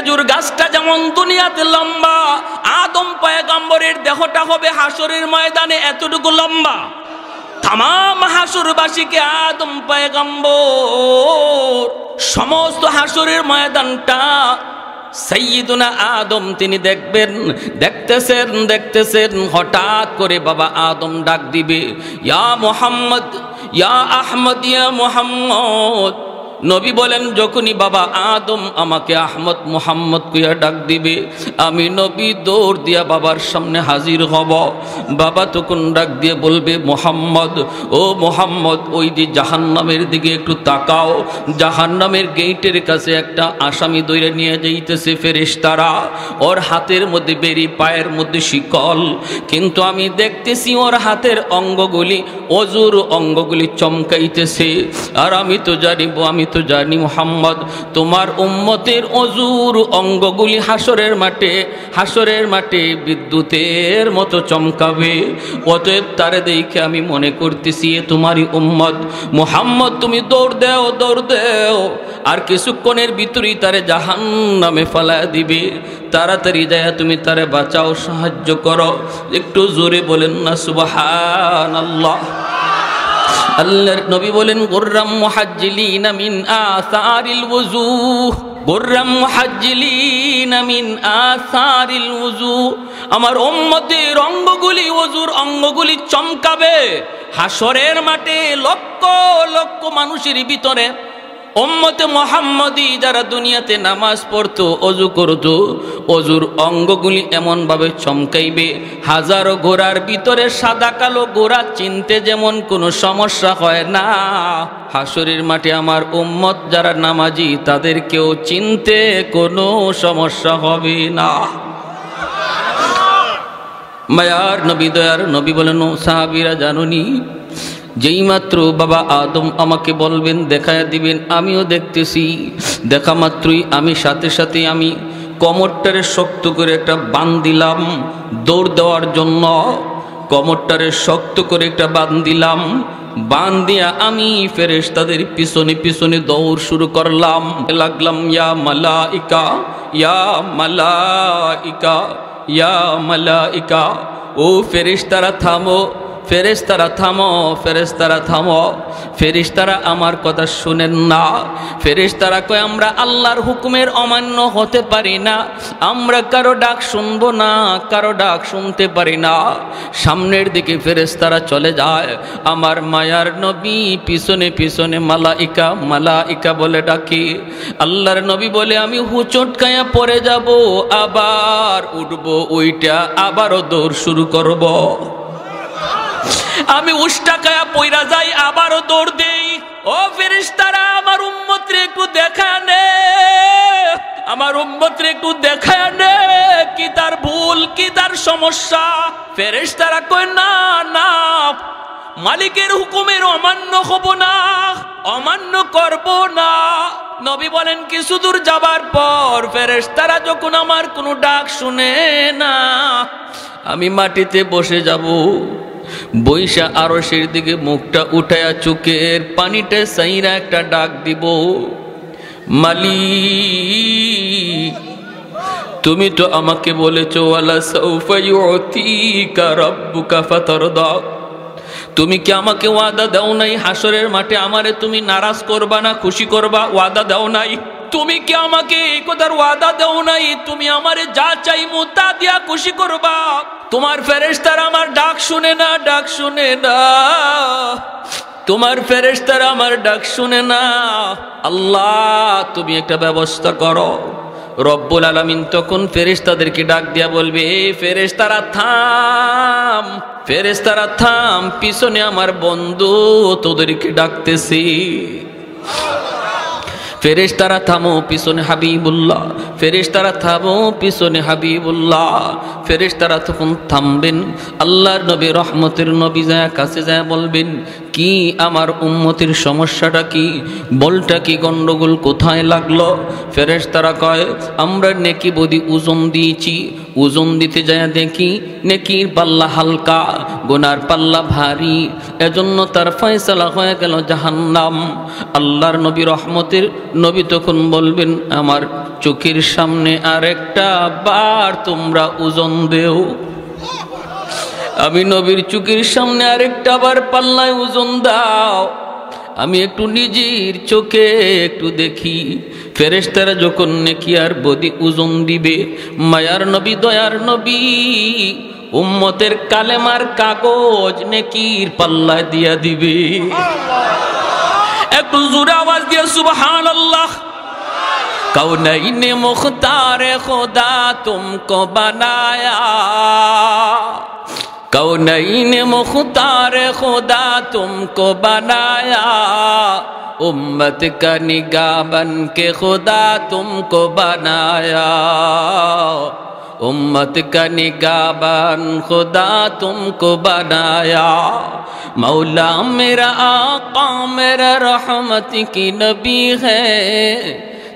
খেজুর গাছটা যেমন দুনিয়াতে লম্বা, আদম পয়গম্বরের দেহটা হবে হাসরের ময়দানে এতটুকু লম্বা। তামাম হাসরবাসীকে আদম পয়গম্বর সমস্ত হাসরের ময়দানটা সাইয়্যিদুনা আদম তিনি দেখবেন। দেখতেছেন হঠাৎ করে বাবা আদম ডাক দিবে, ইয়া মুহাম্মদ, ইয়া আহমদ, ইয়া মুহাম্মদ। নবী বলেন যখনই বাবা আদম আমাকে আহমদ মুহাম্মদ কইয়া ডাক দিবে, আমি নবী দৌড় দিয়া বাবার সামনে হাজির হব। বাবা তখন ডাক দিয়ে বলবে, মুহাম্মদ, ও মুহাম্মদ, ওই যে জাহান্নামের দিকে একটু তাকাও। জাহান্নামের গেইটের কাছে একটা আসামি ধরে নিয়ে যাইতেছে ফেরেশতারা, ওর হাতের মধ্যে বেরি, পায়ের মধ্যে শিকল, কিন্তু আমি দেখতেছি ওর হাতের অঙ্গগুলি, অজুর অঙ্গগুলি চমকাইতেছে। আর আমি তো জানি মুহাম্মদ, তোমার উম্মতের অজুর অঙ্গগুলি হাসরের মাঠে বিদ্যুতের মতো চমকাবে। অতএব তারে দেখে আমি মনে করতেছি তোমারই উম্মত। মুহাম্মদ তুমি দৌড় দেও, আর কিছুক্ষণের ভিতরেই তারে জাহান্নামে ফেলায়া দিবে। তাড়াতাড়ি যায় তুমি তারে বাঁচাও, সাহায্য করো। একটু জোরে বলেন না সুবহানাল্লাহ। আল্লাহর নবী বলেন, গুররাম মুহাজ্জিলিনা মিন আসারিল ওযু, গুররাম মুহাজ্জিলিনা মিন আসারিল ওযু। আমার উম্মতের অঙ্গগুলি, ওযুর অঙ্গগুলি চমকাবে হাসরের মাঠে। লক্ষ লক্ষ মানুষের ভিতরে উম্মতে মুহাম্মদী যারা দুনিয়াতে নামাজ পড়তো, ওযু করতো, ওযুর অঙ্গগুলি এমন ভাবে চমকাইবে, হাজারো গোরার ভিতরে সাদা কালো গোরা চিনতে যেমন কোনো সমস্যা হয় না, হাসরের মাঠে আমার উম্মত যারা নামাজি তাদেরকেও চিনতে কোনো সমস্যা হবে না। মায়ার নবী, দয়ার নবী বলেন, সাহাবীরা জানুনি, যেই মাত্র বাবা আদম আমাকে বলবেন, দেখায় দিবেন, আমিও দেখতেছি। দেখা মাত্রই আমি সাথে সাথে আমি কোমরটারে শক্ত করে একটা বাঁধ দিলাম দৌড় দেওয়ার জন্য। কোমরটারে শক্ত করে একটা বাঁধ দিলাম, বাঁধ দিয়া আমি ফেরেশতাদের পিছনে পিছনে দৌড় শুরু করলাম। লাগলাম, ইয়া মালাইকা, ইয়া মালাইকা, ইয়া মালাইকা, ও ফেরেশতারা থামো, ফেরেশতারা থামো, ফেরেশতারা থামো। ফেরেশতারা আমার কথা শুনেন না। ফেরেশতারা কয়, আমরা আল্লাহর হুকুমের অমান্য হতে পারি না, আমরা কারো ডাক শুনবো না, কারো ডাক শুনতে পারি না। সামনের দিকে ফেরেশতারা চলে যায়, আমার মায়ার নবী পিছনে পিছনে মালাইকা, মালাইকা বলে ডাকি। আল্লাহর নবী বলে, আমি হুচট খায়া পড়ে যাব, আবার উঠবো, ওইটা আবারও দৌড় শুরু করব। আমি উষ্টাকায়া পয়রা যাই, আবারও দৌড় দেই। ও ফেরেশতারা, আমার উম্মতরে একটু দেখায় নে, আমার উম্মতরে একটু দেখায় নে, কি তার ভুল, কি তার সমস্যা। ফেরেশতারা কয়, না না, মালিকের হুকুমের অমান্য হব না, অমান্য করব না। নবী বলেন, কিছু দূর যাবার পর ফেরেশতারা যখন আমার কোনো ডাক শুনে না, আমি মাটিতে বসে যাব, বৈশা আরশের দিকে মুখটা উঠায়া চোখের পানিটা সাইরা একটা ডাক দিব, মালিক তুমি তো আমাকে বলেছো, ওয়ালা সাউফা ইউতিকা রাব্বুকা ফাতারদা, তুমি কি আমাকে ওয়াদা দাও নাই হাসরের মাঠে আমারে তুমি নারাজ করবা না, খুশি করবা? ওয়াদা দাও নাই? তুমি কি আমাকে এই কথার ওয়াদা দাও নাই তুমি আমারে যা চাইমু তা দিয়া খুশি করবা? তোমার ফেরেশতারা আমার ডাক শুনে না, ডাক শুনে না, তোমার ফেরেশতারা আমার ডাক শুনে না। আল্লাহ তুমি একটা ব্যবস্থা করো। রব্বুল আলামিন তখন ফেরেশতাদেরকে ডাক দিয়া বলবে, এই ফেরেশতারা থাম, ফেরেশতারা থাম, পিছনে আমার বন্ধু তোদেরকে ডাকতেছি। ফেরেশতারা থামো, পিছনে হাবিবুল্লাহ, ফেরেশতারা থামো, পিছনে হাবিবুল্লাহ। ফেরেশতারা তখন থামবেন, আল্লাহর নবী রহমতের নবী যায় কাছে যায় বলবেন, কি আমার উম্মতের সমস্যাটা কি, বলটা কি, গন্ডগোল কোথায় লাগলো? ফেরেশতারা কয় আমরা নেকি বদি ওজন দিয়েছি, ওজন দিতে যায় দেখি নেকির পাল্লা হালকা, গুনার পাল্লা ভারী, এজন্য তার ফয়সালা হয়ে গেল জাহান্নাম। আল্লাহর নবী রহমতের নবী তখন বলবেন আমার চোখের সামনে আরেকটা বার তোমরা ওজন দেও। আমি নবীর চোখের সামনে আরেকটা বার পাল্লায় ওজন দাও, আমি একটু নিজের চোখে একটু দেখি। ফেরেশতারা যখন নেকি আর বদি ওজন দিবে, মায়ার নবী দয়ার নবী উম্মতের কালেমার কাগজ নেকির পাল্লায় দিয়া দিবে। একটু জোরে আওয়াজ দিয়ে সুবহানাল্লাহ। কৌনৈনে মুখতারে খুদা তুমকো বানায়া, कौनैन मुख्तार खुदा तुमको बनाया, उम्मत का निगाह बन के खुदा तुमको बनाया, उम्मत का निगाह बन खुदा तुमको बनाया। मौला मेरा आका मेरा रहमत की नबी है,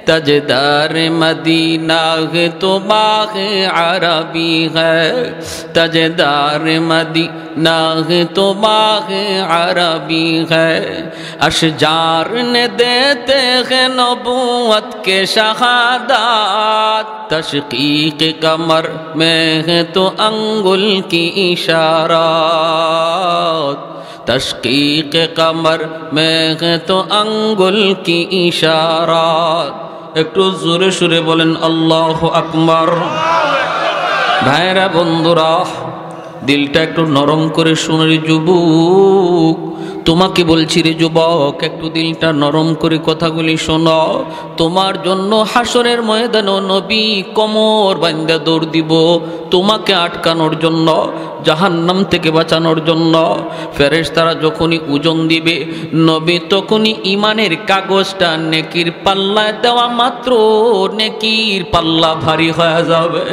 तजदार मदीना है तो बाग अरबी है, तजदार मदीना है तो बाग अरबी है। अशजार ने देते हैं नबूवत के शहादत, तशकीक कमर में है तो अंगुल की इशारात, तशकीक कमर में है तो अंगुल की इशारात। একটু জোরে সুরে বলেন আল্লাহু আকবার। ভাইরা বন্ধুরা, দিলটা একটু নরম করে শুনে রে যুবক, তোমাকে বলছি রে যুবক, একটু দিলটা নরম করে কথাগুলি শোনো। তোমার জন্য হাসরের ময়দানে নবী কোমর বাঁধা দৌড় দিব, তোমাকে আটকানোর জন্য, জাহান্নাম থেকে বাঁচানোর জন্য। ফেরেশতারা যখনই ওজন দিবে, নবী তখনই ইমানের কাগজটা নেকির পাল্লায় দেওয়া মাত্র নেকির পাল্লা ভারী হয়ে যাবে,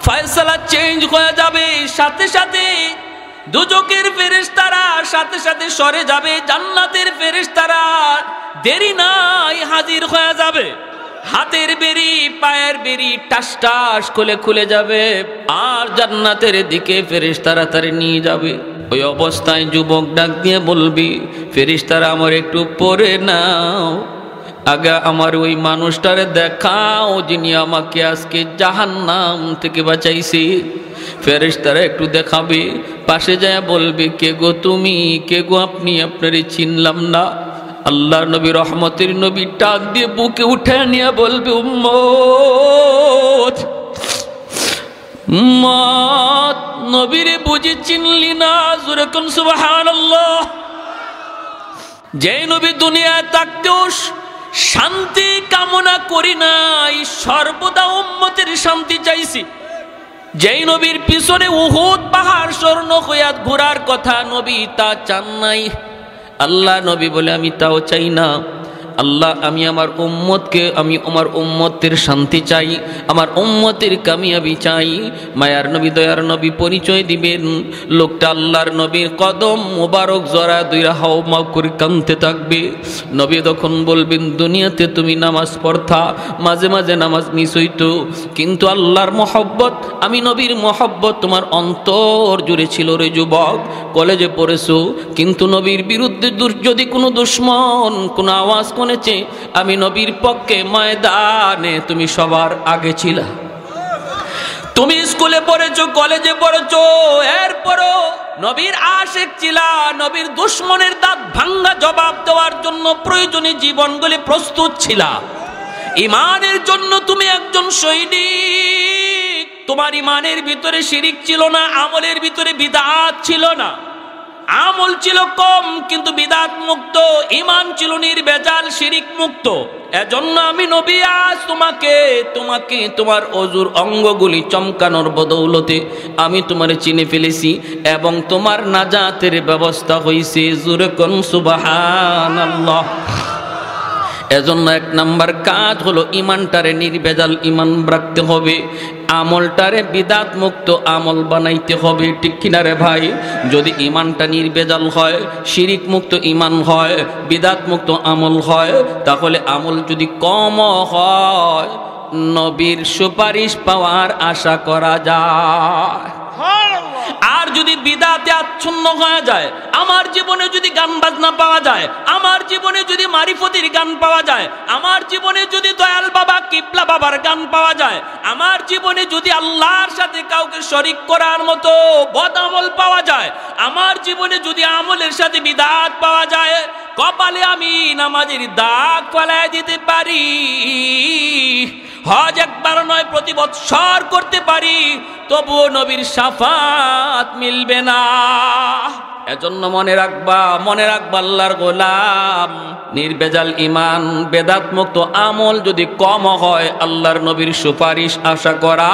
ফয়সালা চেঞ্জ হয়ে যাবে। সাথে সাথে দুজকের ফেরেশতারা সাথে সাথে সরে যাবে, জান্নাতের ফেরেশতারা দেরি নাই হাজির হয়ে যাবে। হাতের বেরি পায়ের বেরি টাস টাস খুলে খুলে যাবে, আর জান্নাতের দিকে ফেরেশতারা তারে নিয়ে যাবে। ওই অবস্থায় যুবক ডাক দিয়ে বলবি ফেরেশতারা আমার একটু পরে নাও, আগা আমার ওই মানুষটারে দেখাও যিনি আমাকে আজকে জাহান্নাম থেকে বাঁচাইছে। ফেরেশতারা একটু দেখাবে, পাশে যায় বলবে কে গো তুমি, কে গো আপনি, আপনারে চিনলাম না। আল্লাহর নবী রহমতের নবী টাক দিয়ে বুকে উঠে নিয়ে বলবে উম্মত, উম্মত নবীরে বুঝি চিনলি না? জোরে কোন সুবহানাল্লাহ। যে নবী দুনিয়ায় থাকতেও শান্তি কামনা করি নাই, সর্বদা উম্মতের শান্তি চাইছি। যেই নবীর পিছনে উহুদ পাহাড় স্বর্ণ হইয়া ঘোরার কথা নবী তা চান নাই। আল্লাহ নবী বলে আমি তাও চাই না। আল্লাহ আমি আমার উম্মতকে, আমি আমার উম্মতের শান্তি চাই, আমার উম্মতের কামিয়াবি চাই। মায়ার নবী দয়ার নবী পরিচয় দিবেন। লোকটা আল্লাহর নবীর কদম মোবারক জরা দুইরা হাও মাও করে কাঁদতে থাকবে। নবী তখন বলবেন দুনিয়াতে তুমি নামাজ পড়তা, মাঝে মাঝে নামাজ মিস হইতো, কিন্তু আল্লাহর মহব্বত, আমি নবীর মহব্বত তোমার অন্তর জুড়ে ছিল রে যুবক। কলেজে পড়েছো, কিন্তু নবীর বিরুদ্ধে যদি কোনো দুশ্মন কোনো আওয়াজ শুনেছে, আমি নবীর পক্ষে ময়দানে তুমি সবার আগে ছিলা। তুমি স্কুলে পড়েছো, কলেজে পড়েছো, এরপরও নবীর আশিক ছিলা, নবীর দুশ্মনের দাঁত ভাঙ্গা জবাব দেওয়ার জন্য প্রয়োজনীয় জীবনগুলি প্রস্তুত ছিলা। ইমানের জন্য তুমি একজন সৈনিক। তোমার ইমানের ভিতরে শিরিক ছিল না, আমলের ভিতরে বিদআত ছিল না। আমল ছিল কম কিন্তু বিদআত মুক্ত, ঈমান ছিল নির্ভেজাল শিরিক মুক্ত। এজন্য আমি নবী আজ তোমাকে তোমার অজুর অঙ্গগুলি চমকানোর বদৌলতে আমি তোমারে চিনে ফেলেছি এবং তোমার নাজাতের ব্যবস্থা হইছে। জোরে কোন সুবহানাল্লাহ। এজন্য এক নাম্বার কাজ হলো ইমানটারে নির্ভেজাল ইমান রাখতে হবে, আমলটারে বিদাত মুক্ত আমল বানাইতে হবে। ঠিক কিনা রে ভাই? যদি ইমানটা নির্ভেজাল হয়, শিরিক মুক্ত ইমান হয়, বিদাত মুক্ত আমল হয়, তাহলে আমল যদি কম হয় নবীর সুপারিশ পাওয়ার আশা করা যায়। আর যদি বিদাতে আচ্ছন্ন হয়ে যায়, আমার জীবনে যদি গান বাজনা পাওয়া যায়, আমার জীবনে যদি মারিফতির গান পাওয়া যায়, আমার জীবনে যদি দয়াল বাবা কিবলা বাবার গান পাওয়া যায়, আমার জীবনে যদি আল্লাহর সাথে কাউকে শরীক করার মতো বদ আমল পাওয়া যায়, আমার জীবনে যদি আমলের সাথে বিদাত পাওয়া যায়, কপালে আমি নামাজের দাগ ফেলায় দিতে পারি, হজ একবার নয় প্রতি বৎসর করতে পারি, তবুও নবীর শাফাত মিলবে না। এজন্য মনে রাখবা আল্লাহর গোলাম, নির্ভেজাল ইমান বেদাত মুক্ত আমল যদি কম হয় আল্লাহর নবীর সুপারিশ আশা করা।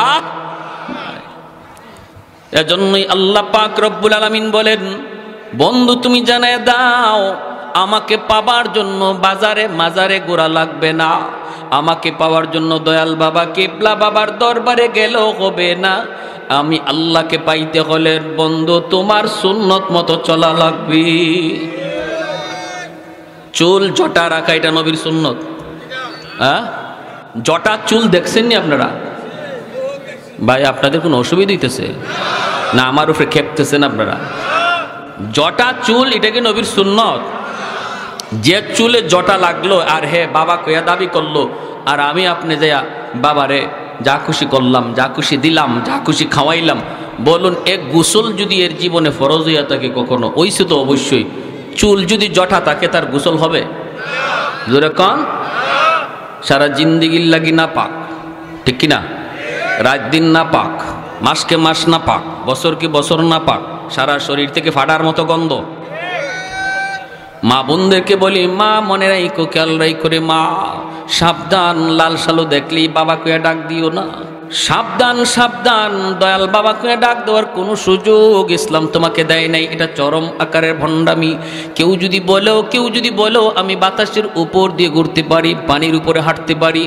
এজন্যই আল্লাহ পাক রব্বুল আলামিন বলেন, বন্ধু তুমি জানায় দাও আমাকে পাবার জন্য বাজারে মাজারে ঘোরা লাগবে না, আমাকে পাওয়ার জন্য দয়াল বাবা কিবলা বাবার দরবারে গেলেও হবে না, আমি আল্লাহকে পাইতে হলে বন্ধু তোমার সুন্নত মতো চলা লাগবে। চুল জটা রাখা এটা নবীর সুন্নত। হ্যাঁ, জটা চুল দেখছেন নি আপনারা? ভাই আপনাদের কোনো অসুবিধা হইতেছে না? আমার উপরে খেপতেছেন আপনারা? জটা চুল এটা কি নবীর সুন্নত? যে চুলে জটা লাগলো আর হে বাবা কইয়া দাবি করলো, আর আমি আপনি যাইয়া বাবারে যা খুশি করলাম, যা খুশি দিলাম, যা খুশি খাওয়াইলাম, বলুন এক গোসল যদি এর জীবনে ফরজ হইয়া থাকে কখনো, ওইসে তো অবশ্যই। চুল যদি জটা থাকে তার গোসল হবে? জোরে কন। সারা জিন্দিগির লাগি না পাক, ঠিক কিনা? রাত দিন না পাক, মাসকে মাস না পাক, বছরকে বছর না পাক, সারা শরীর থেকে ফাটার মতো গন্ধ। মা বোনদেরকে বলি, মা মনে রাইকো, খেয়াল রাইকো রে মা, সাবধান, লাল সালু দেখলি বাবা কইয়া ডাক দিও না। সাবধান সাবধান, দয়াল বাবা কইয়া ডাক দেওয়ার কোনো সুযোগ ইসলাম তোমাকে দেয় নাই। এটা চরম আকারের ভণ্ডামি। কেউ যদি বলো আমি বাতাসের উপর দিয়ে ঘুরতে পারি, পানির উপরে হাঁটতে পারি,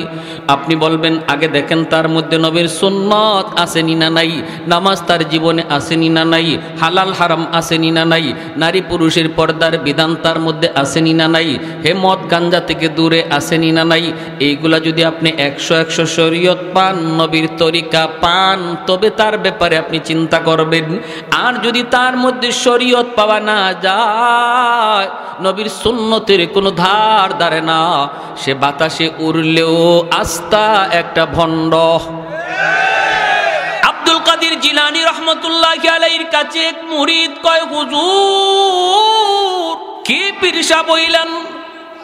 আপনি বলবেন আগে দেখেন তার মধ্যে নবীর সুন্নত আসেনি না নাই, নামাজ তার জীবনে আসেনি না নাই, হালাল হারাম আসেনি না নাই, নারী পুরুষের পর্দার বিধান তার মধ্যে আসেনি না নাই, হে মদ গাঞ্জা থেকে দূরে আসেনি না নাই। এইগুলা যদি আপনি 100 শরীয়ত পান, নবীর তরিকা পান, তবে তার ব্যাপারে আপনি চিন্তা করবেন। আর যদি তার মধ্যে শরীয়ত পাওয়া না যায়, নবীর সুন্নতের কোনো ধার ধারে না, সে বাতাসে উড়লেও আস্থা একটা ভণ্ড। আব্দুল কাদের জিলানী রহমতুল্লাহি আলাইহির কাছে এক মুরিদ কয়, হুজুর কি পীর সাহেব হইলেন?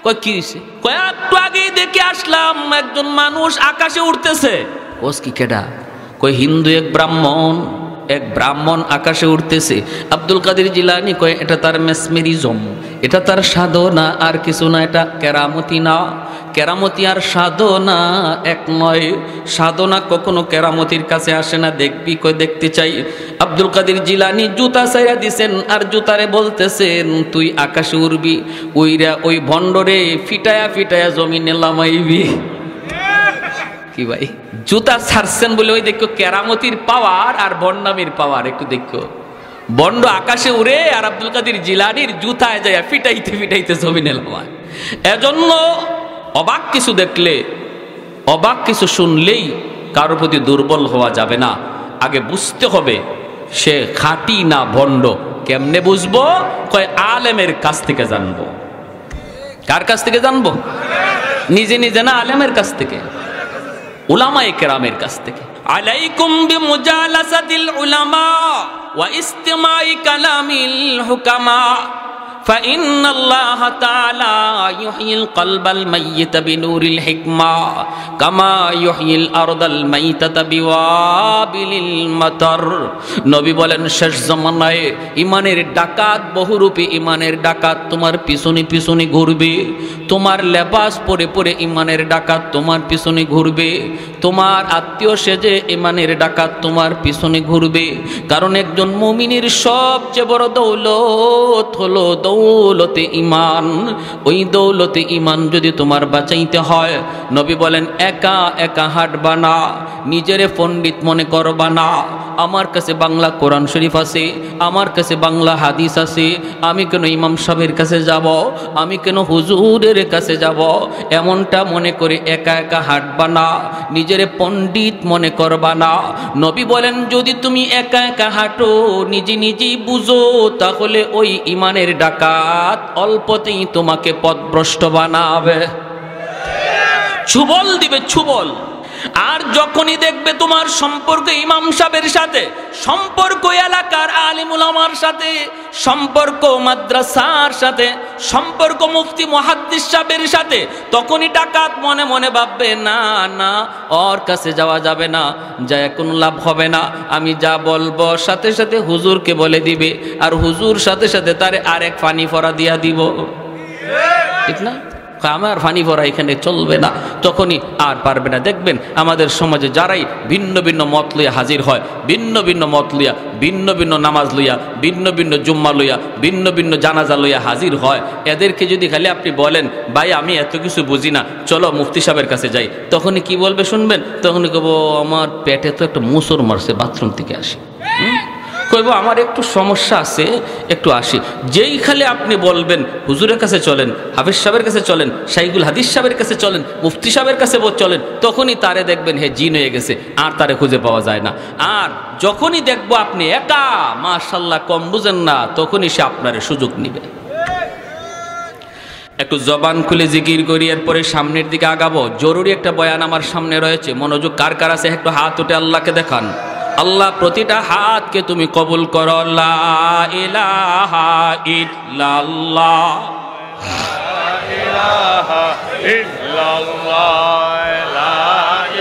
কয় কি হইছে? কয় একটু আগেই দেখে আসলাম একজন মানুষ আকাশে উড়তেছে। ওস কি কেডা? কই হিন্দু এক ব্রাহ্মণ আকাশে উঠতেছে। আব্দুল কাদের জিলানী কয় এটা তার মেসমেরিজম, এটা তার সাধনা, আর কিছু না, এটা কেরামতি না। কেরামতি আর সাধনা এক নয়, সাধনা কখনো কেরামতির কাছে আসে না। দেখবি? কই দেখতে চাই। আব্দুল কাদের জিলানী জুতা ছাইরা দিছেন আর জুতারে বলতেছেন তুই আকাশে উড়বি, উইরা ওই ভণ্ডরে ফিটায়া ফিটায়া জমিনে লামাইবি। কি ভাই, জুতা ছাড়ছেন বলে ওই দেখো কেরামতির পাওয়ার আর বন্ডামির পাওয়ার একটু দেখো। বন্ড আকাশে উড়ে আর আব্দুল কাদের জিলানীর জুতায় যায় ফিটাইতে ফিটাইতে জমিনে লামায়। এজন্য অবাক কিছু দেখলে, অবাক কিছু শুনলেই কারোর প্রতি দুর্বল হওয়া যাবে না। আগে বুঝতে হবে সে খাঁটি না ভণ্ড। কেমনে বুঝবো? কয় আলেমের কাছ থেকে জানবো। কার কাছ থেকে জানবো? নিজে নিজে না, আলেমের কাছ থেকে, উলামায়ে কেরামের কাছ থেকে। আলাইকুম বিমুজালাসাতিল উলামা ওয়া ইস্তিমাই কালামিল হুকামা فإن الله تعالى يحيي القلب الميت بنور الحكمة كما يحيي الأرض الميتة بوابل المطر। নবী বলেন শেষ জামানায় ইমানের ডাকাত, বহুরূপী ইমানের ডাকাত তোমার পিছনে পিছনে ঘুরবে। তোমার লেবাস পরে পরে ইমানের ডাকাত তোমার পিছনে ঘুরবে, তোমার আত্মীয় সেজে ইমানের ডাকাত তোমার পিছনে ঘুরবে। কারণ একজন মুমিনের সবচেয়ে বড় দৌলত হলো দৌলতে ইমান। ওই দৌলতে ইমান যদি তোমার বাঁচাইতে হয়, নবী বলেন একা একা হাঁটবা না, নিজেরে পণ্ডিত মনে করবা না। আমার কাছে বাংলা কোরআন শরীফ আছে, আমার কাছে বাংলা হাদিস আছে, আমি কেন ইমাম সাহেবের কাছে যাব, আমি কেন হুজুরের কাছে যাব, এমনটা মনে করে একা একা হাঁটবা না, নিজেরে পণ্ডিত মনে করবা না। নবী বলেন যদি তুমি একা একা হাঁটো, নিজে নিজেই বুঝো, তাহলে ওই ইমানের ডাকাত অল্পতেই তোমাকে পথভ্রষ্ট বানাবে, ছুবল দিবে, ছুবল। আর যখনই দেখবে তোমার সম্পর্ক ইমাম সাহেবের সাথে, সম্পর্ক এলাকার আলিম উলামার সাথে, সম্পর্ক মাদ্রাসার সাথে, সম্পর্ক মুফতি মুহাদ্দিস সাহেবের সাথে, তখনই ডাকাত মনে মনে ভাববে না না, ওর কাছে যাওয়া যাবে না, যায় কোনো লাভ হবে না। আমি যা বলবো সাথে সাথে হুজুরকে বলে দিবে, আর হুজুর সাথে সাথে তারে আরেক ফানি ফরা দিয়া দিব, ঠিক না? আমার ফানি ভরা এখানে চলবে না, তখনই আর পারবে না। দেখবেন আমাদের সমাজে যারাই ভিন্ন ভিন্ন মত লইয়া হাজির হয়, ভিন্ন ভিন্ন মত লইয়া, ভিন্ন ভিন্ন নামাজ লইয়া, ভিন্ন ভিন্ন জুম্মা লইয়া, ভিন্ন ভিন্ন জানাজা লইয়া হাজির হয়, এদেরকে যদি খালি আপনি বলেন ভাই আমি এত কিছু বুঝি না, চলো মুফতি সাহেবের কাছে যাই, তখনই কি বলবে শুনবেন? তখনই কব আমার পেটে তো একটা মুসর মারছে, বাথরুম থেকে আসি, কইব আমার একটু সমস্যা আছে, একটু আসি। যেই খালি আপনি বলবেন হুজুরের কাছে চলেন, হাফেজ সাহেবের কাছে চলেন, শাইখুল হাদিস সাহেবের কাছে চলেন, মুফতি সাহেবের কাছে চলেন, তখনই তারে দেখবেন হে জিন হয়ে গেছে, আর তারে খুঁজে পাওয়া যায় না। আর যখনই দেখবো আপনি একা, মাশাআল্লাহ কম বুঝেন না, তখনই সে আপনার সুযোগ নিবে। একটু জবান খুলে জিকির করি, এরপরে সামনের দিকে আগাবো। জরুরি একটা বয়ান আমার সামনে রয়েছে, মনোযোগ কার কার আছে একটু হাত উঠে আল্লাহকে দেখান। আল্লাহ প্রতিটা হাতকে তুমি কবুল করো। লা ইলাহা ইল্লাল্লাহ, লা ইলাহা ইল্লাল্লাহ, লা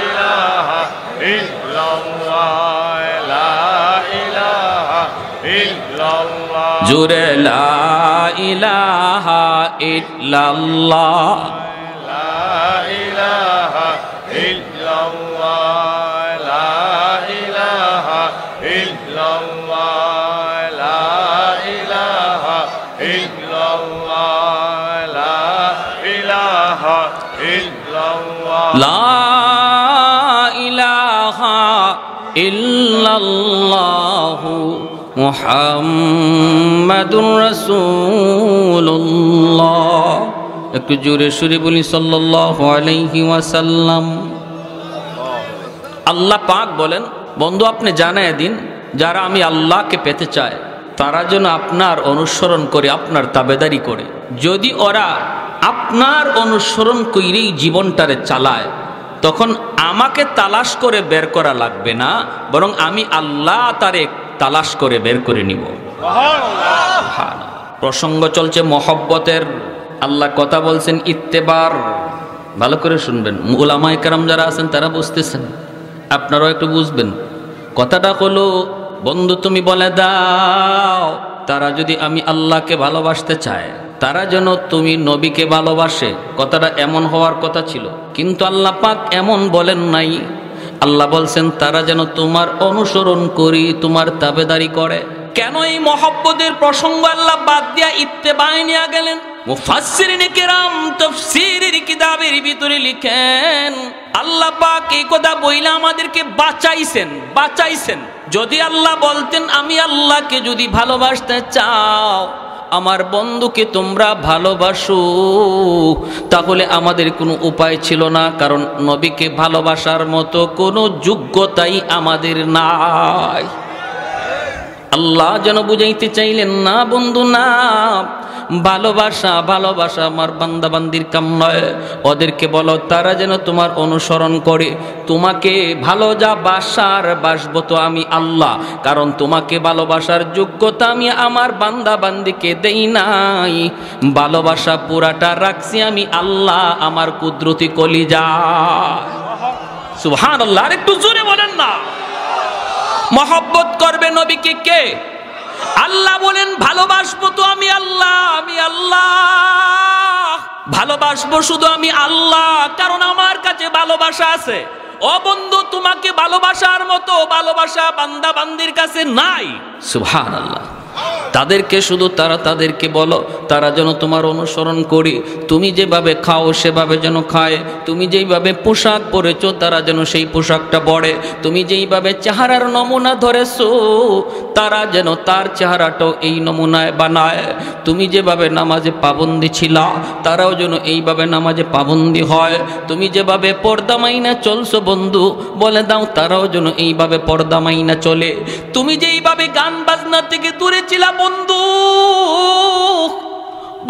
ইলাহা ইল্লাল্লাহ, লা ইলাহা ইল্লাল্লাহ, জুরে লা ইলাহা ইল্লাল্লাহ, লা ইলাহা ইল্লাল্লাহ, লা ইলাহা ইল্লাল্লাহু মুহাম্মাদুর রাসূলুল্লাহ। একটু জোরে সুরে বলি সাল্লাল্লাহু আলাইহি ওয়াসাল্লাম। আল্লাহ পাক বলেন বন্ধু আপনি জানায় দিন যারা আমি আল্লাহকে পেতে চায় তারা যেন আপনার অনুসরণ করে, আপনার তাবেদারি করে। যদি ওরা আপনার অনুসরণ করেই জীবনটারে চালায়, তখন আমাকে তালাশ করে বের করা লাগবে না, বরং আমি আল্লাহ তারে তালাশ করে বের করে নিব। প্রসঙ্গ চলছে মহব্বতের। আল্লাহ কথা বলছেন ইত্তেবার, ভালো করে শুনবেন। উলামায়ে কেরাম যারা আছেন তারা বুঝতেছেন, আপনারাও একটু বুঝবেন। কথাটা হলো বন্ধু তুমি বলে দাও তারা যদি আমি আল্লাহকে ভালোবাসতে চায়, তারা যেন তুমি নবীকে ভালোবাসে। কথাটা এমন হওয়ার কথা ছিল, কিন্তু আল্লাহ পাক এমন বলেন নাই। আল্লাহ বলছেন তারা যেন তোমার অনুসরণ করি, তোমার তাবেদারি করে। কেন এই মহব্বতের প্রসঙ্গ আল্লাহ বাদ দিয়া ইত্তেবায় নিয়ে গেলেন? মুফাসসিরিনে কেরাম তাফসীরের কিতাবের ভিতরে লিখেন আল্লাহ পাক এই কথা বইলা আমাদেরকে বাঁচাইছেন। যদি আল্লাহ বলতেন আমি আল্লাহকে যদি ভালোবাসতে চাও, আমার বন্ধুকে তোমরা ভালোবাসো, তাহলে আমাদের কোনো উপায় ছিল না, কারণ নবীকে ভালোবাসার মতো কোনো যোগ্যতাই আমাদের নাই। আল্লাহ যেন বুঝাইতে চাইলেন না বন্ধু না, ভালোবাসা আমার বান্দাবান্দির কাম নয়। ওদেরকে বলো তারা যেন তোমার অনুসরণ করে। তোমাকে ভালো যা বাসবো তো আমি আল্লাহ, কারণ তোমাকে ভালোবাসার যোগ্যতা আমি আমার বান্দাবান্দিকে দেই নাই। ভালোবাসা পুরাটা রাখছি আমি আল্লাহ আমার কুদরতি কলিজা। সুবহানাল্লাহ, আর একটু জোরে বলেন না। মহব্বত করবে নবীকে কে? আল্লাহ বলেন ভালোবাসবো তো আমি আল্লাহ। ভালোবাসবো শুধু আমি আল্লাহ, কারণ আমার কাছে ভালোবাসা আছে। ও বন্ধু, তোমাকে ভালোবাসার মতো ভালোবাসা বান্দা বান্দির কাছে নাই। সুবহানাল্লাহ। তাদেরকে শুধু তাদেরকে বলো তারা যেন তোমার অনুসরণ করি। তুমি যেভাবে খাও সেভাবে যেন খায়, তুমি যেইভাবে পোশাক পরেছো তারা যেন সেই পোশাকটা পরে, তুমি যেইভাবে চেহারার নমুনা ধরেছো তারা যেন তার চেহারাটাও এই নমুনায় বানায়। তুমি যেভাবে নামাজে পাবন্দি ছিলা তারাও যেন এইভাবে নামাজে পাবন্দি হয়। তুমি যেভাবে পর্দা মাইনা চলছো বন্ধু, বলে দাও তারাও যেন এইভাবে পর্দা মাইনা চলে। তুমি যেইভাবে গান বাজনা থেকে দূরে ছিলা বন্ধু,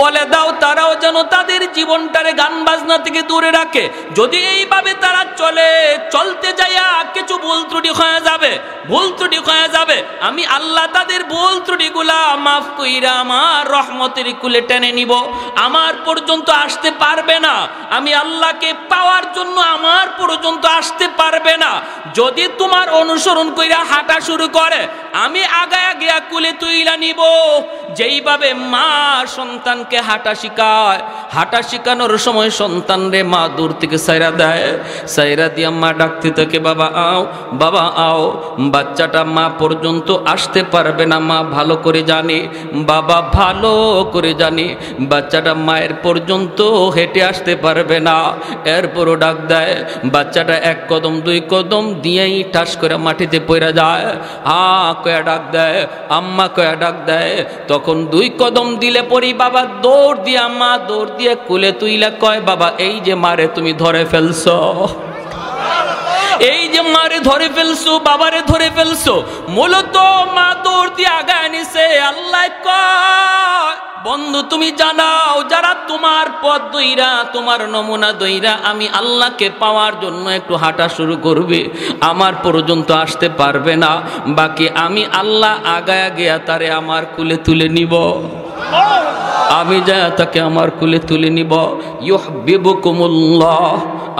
বলে দাও তারাও যেন তাদের জীবনটারে গান বাজনা থেকে দূরে রাখে। যদি এইভাবে তারা চলে, চলতে যাইয়া কিছু ভুল ত্রুটি হয়ে যাবে, ভুল ত্রুটি হয়ে যাবে, আমি আল্লাহ তাদের ভুল ত্রুটিগুলা মাফ কইরা আমার রহমতের কুলে টেনে নিব। আমার পর্যন্ত আসতে পারবে না, আমি আল্লাহকে পাওয়ার জন্য আমার পর্যন্ত আসতে পারবে না। যদি তোমার অনুসরণ কইরা হাঁটা শুরু করে, আমি আগায়া গিয়া কুলে তুইলা নিব। যেইভাবে মা সন্তানকে হাঁটা শিখায়, হাঁটা শিখানোর সময় সন্তান রে মা দূর থেকে সাইরা দেয়, সাইরা দিয়া মা ডাকতে থাকে বাবা আও, বাবা আও। বাচ্চাটা মা পর্যন্ত আসতে পারবে না, মা ভালো করে জানে, বাবা ভালো করে জানে বাচ্চাটা মায়ের পর্যন্ত হেঁটে আসতে পারবে না। এরপরও ডাক দেয়, বাচ্চাটা এক কদম দুই কদম দিয়েই ঠাস করে মাটিতে পড়ে যায়। কয়া ডাক দেয়, আম্মা কয়া ডাক দেয়। তখন দুই কদম দিলে পরি বাবা দৌড় দিয়ে, আম্মা দৌড় দিয়ে কুলে তুইলা কয় বাবা এই যে মারে তুমি ধরে ফেলছো, এই যে মারে ধরে ফেলছো, বাবারে ধরে ফেলছো। মূলত মা দৌড় দিয়ে আগায় নিছে। আল্লাহ কয় বন্ধু তুমি জানাও, যারা তোমার পথ দইরা তোমার নমুনা দইরা আমি আল্লাহকে পাওয়ার জন্য একটু হাঁটা শুরু করবে, আমার পর্যন্ত আসতে পারবে না, বাকি আমি আল্লাহ আগায়া গিয়া তারে আমার কুলে তুলে নিব, আমি যা তাকে আমার কুলে তুলে নিব। ইউহিব্বুকুমুল্লাহ,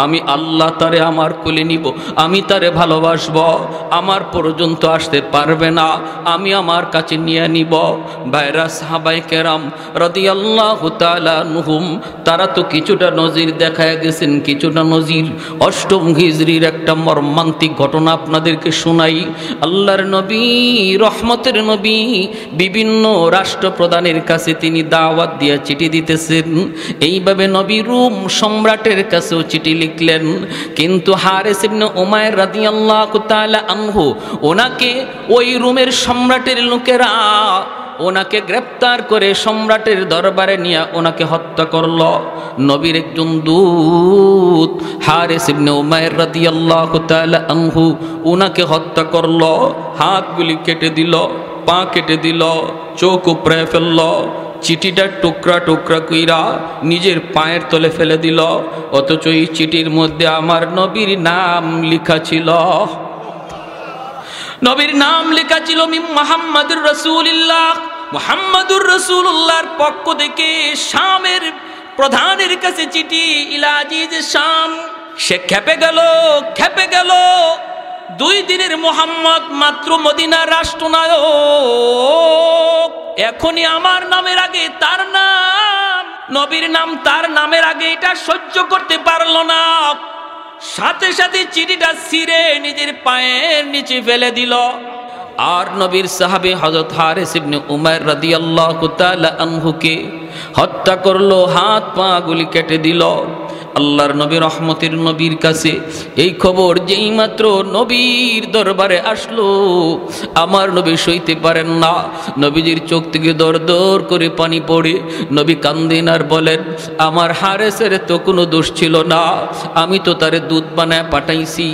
আমি আল্লাহ তারে আমার কুলে নিব, আমি তারে ভালোবাসবো, আমার পর্যন্ত আসতে পারবে না, আমি আমার কাছে নিয়ে নিব। ভাইরা সাহাবায়ে কেরাম রাদিয়াল্লাহু তাআলা আনহুম, তারা তো কিছুটা নজির দেখায় গেছেন, কিছুটা নজির। অষ্টম হিজরির একটা মর্মান্তিক ঘটনা আপনাদেরকে শোনাই। আল্লাহর নবী, রহমতের নবী, বিভিন্ন রাষ্ট্রপ্রধানের কাছে তিনি দাওয়াত দিয়ে চিঠি দিতেছেন। এইভাবে নবী রোম সম্রাটের কাছেও চিঠি লিখলেন, কিন্তু হারিস ইবনে উমাইর রাদিয়াল্লাহু তাআলা আনহু, ওনাকে ওই রোমের সম্রাটের লোকেরা ওনাকে গ্রেফতার করে সম্রাটের দরবারে নিয়ে ওনাকে হত্যা করল। নবীর একজন দূত হারিস ইবনে উমাইর রাদিয়াল্লাহু তাআলা আনহু ওনাকে হত্যা করল, হাতগুলি কেটে দিল, পা কেটে দিল, চোখ উপড়ে ফেলল, চিঠিটা টুকরা টুকরা কইরা নিজের পায়ের তলে ফেলে দিল। অথচ এই চিঠির মধ্যে আমার নবীর নাম লেখা ছিল, নবীর নাম লেখা ছিল মুহাম্মাদুর রাসূলুল্লাহ। মুহাম্মাদুর রাসূলুল্লাহর পক্ষ থেকে শামের প্রধানের কাছে চিঠি, ইলা আজিজ শাম। সে খেপে গেল, খেপে গেল। 2 দিনের মোহাম্মদ মাত্র মদিনার রাষ্ট্রনায়ক, এখনই আমার নামের আগে তার নাম, নবীর নাম তার নামের আগে, এটা সহ্য করতে পারল না। সাথে সাথে চিঠিটা ছিঁড়ে নিজের পায়ের নিচে ফেলে দিল। আর নবীর সাহাবী হযরত হারিস ইবনে উমাইর রাদিয়াল্লাহু তাআলা আনহুকে হত্যা করলো, হাত পা গুলি কেটে দিল। আল্লাহর নবী রহমতের নবীর কাছে এই খবর যেই মাত্র নবীর দরবারে আসলো, আমার নবী সইতে পারেন না। নবীজির চোখ থেকে দর দর করে পানি পড়ে নবী কান্দেন আর বলেন, আমার হারেসের তো কোনো দোষ ছিল না, আমি তো তারে দুধ বানায় পাঠাইছি,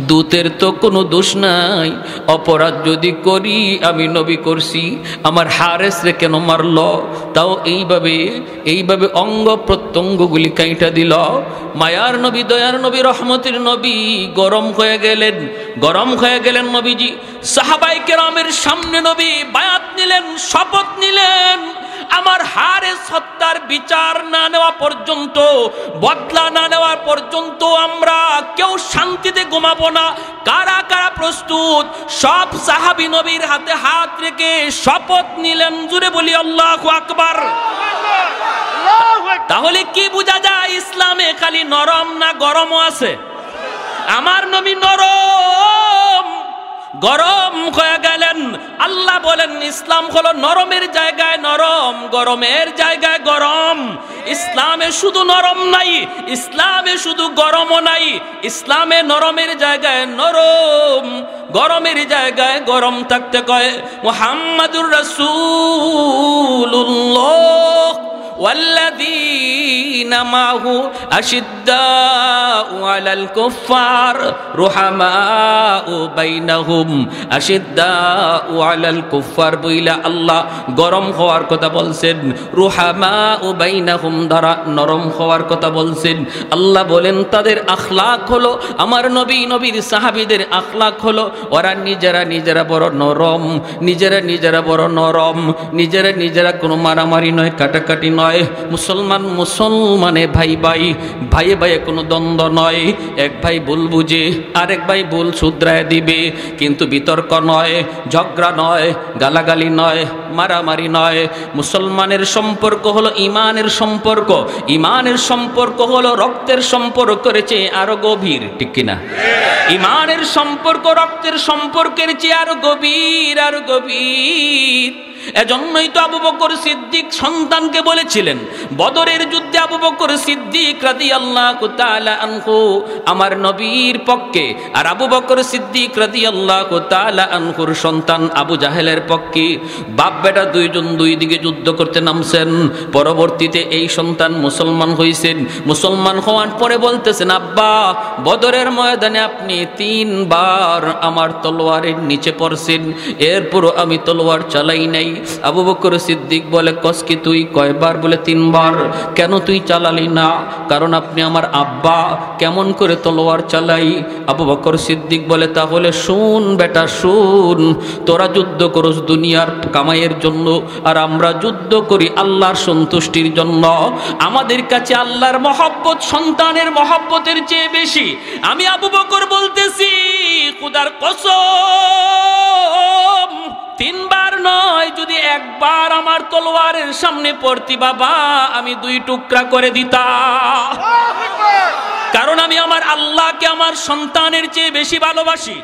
দুধের তো কোনো দোষ নাই, অপরাধ যদি করি আমি নবী করছি, আমার হারেসরে কেন মারল? তাও এইভাবে অঙ্গ প্রত্যঙ্গগুলি কাইটা দিল। মায়ার নবী, দয়ার নবী, রহমতের নবী গরম হয়ে গেলেন নবীজি। সাহাবায়ে কেরামের সামনে নবী বায়াত নিলেন, শপথ নিলেন, আমার হারেস হত্যার বিচার না নেওয়া পর্যন্ত, বদলা না নেওয়া পর্যন্ত আমরা কেউ শান্তিতে ঘুমাবো না। কারা কারা প্রস্তুত? সব সাহাবী নবীর হাতে হাত রেখে শপথ নিলেন। জুড়ে বলি আল্লাহু আকবার। তাহলে কি বোঝা যায় ইসলামে খালি নরম না গরমও আছে? আমার নবী নরম গরম হয়ে গেলেন। আল্লাহ বলেন ইসলাম হলো নরমের জায়গায় নরম, গরমের জায়গায় গরম। ইসলামে শুধু নরম নাই, ইসলামে শুধু গরমও নাই, ইসলামে নরমের জায়গায় নরম, গরমের জায়গায় গরম থাকতে কয়। মুহাম্মাদুর রাসূলুল্লাহ والذين معه أشداء على الكفار رحماء بينهم أشداء على الكفار বইলা আল্লাহ গরম হওয়ার কথা বলছেন, রুহামাউ বাইনাহুম দ্বারা নরম হওয়ার কথা বলছেন। আল্লাহ বলেন তাদের আখলাক হলো, আমার নবী নবীর সাহাবীদের আখলাক হলো ওরা নিজেরা বড় নরম, নিজেরা বড় নরম, নিজেরা কোনো মারামারি নয়, কাটাকাটি নয়। মুসলমানে ভাই ভাইয়ে কোনো দ্বন্দ্ব নয়। এক ভাই ভুল বুঝে আরেক ভাই ভুল শুধরায় দিবে, কিন্তু বিতর্ক নয়, ঝগড়া নয়, গালাগালি নয়, মারামারি নয়। মুসলমানের সম্পর্ক হলো ইমানের সম্পর্ক, ইমানের সম্পর্ক হলো রক্তের সম্পর্কের চেয়ে আরো গভীর, ঠিক কিনা? ইমানের সম্পর্ক রক্তের সম্পর্কের চেয়ে আরো গভীর, আরো গভীর। এজন্যই তো আবু বকর সিদ্দিক সন্তানকে বলেছিলেন বদরের যুদ্ধে, আবু বকর সিদ্দিক রাদিয়াল্লাহু তাআলা আনহু আমার নবীর পক্ষে, আর আবু বকর সিদ্দিক রাদিয়াল্লাহু তাআলা আনহুর সন্তান আবু জাহেলের পক্ষে। বাপ বেটা দুইজন দুই দিকে যুদ্ধ করতে নামছেন। পরবর্তীতে এই সন্তান মুসলমান হয়েছেন। মুসলমান হওয়ার পরে বলতেছেন, আব্বা বদরের ময়দানে আপনি 3 বার আমার তলোয়ারের নিচে পড়ছেন, এরপরও আমি তলোয়ার চালাই নাই। আবু বকর সিদ্দিক বলে, কসকি তুই কয়বার? বলে 3 বার। কেন তুই চালালি না? কারণ আপনি আমার আব্বা, কেমন করে তলোয়ার চালাই? আবু বকর সিদ্দিক বলে, তাহলে শুন বেটা শুন, তোরা যুদ্ধ করস দুনিয়ার কামাইয়ের জন্য, আর আমরা যুদ্ধ করি আল্লাহর সন্তুষ্টির জন্য। আমাদের কাছে আল্লাহর মহব্বত সন্তানের মহব্বতের চেয়ে বেশি। আমি আবু বকর বলতেছি খোদার কসম, 3 বার নয়, যদি 1 বার আমার তলোয়ারের সামনে পড়তি বাবা, আমি 2 টুকরা করে দিতাম। কারণ আমি আমার আল্লাহকে আমার সন্তানের চেয়ে বেশি ভালোবাসি,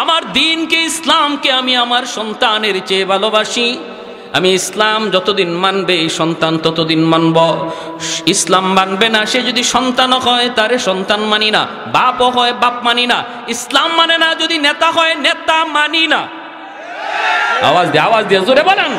আমার দ্বীনকে ইসলামকে আমি আমার সন্তানের চেয়ে ভালোবাসি। আমি ইসলাম যতদিন মানবে এই সন্তান ততদিন মানব। ইসলাম মানবে না সে যদি সন্তান হয় তারে সন্তান মানি না, বাপও হয় বাপ মানি না। ইসলাম মানে না যদি নেতা হয় নেতা মানি না। আওয়াজ দিয়ে জোরে বলেন।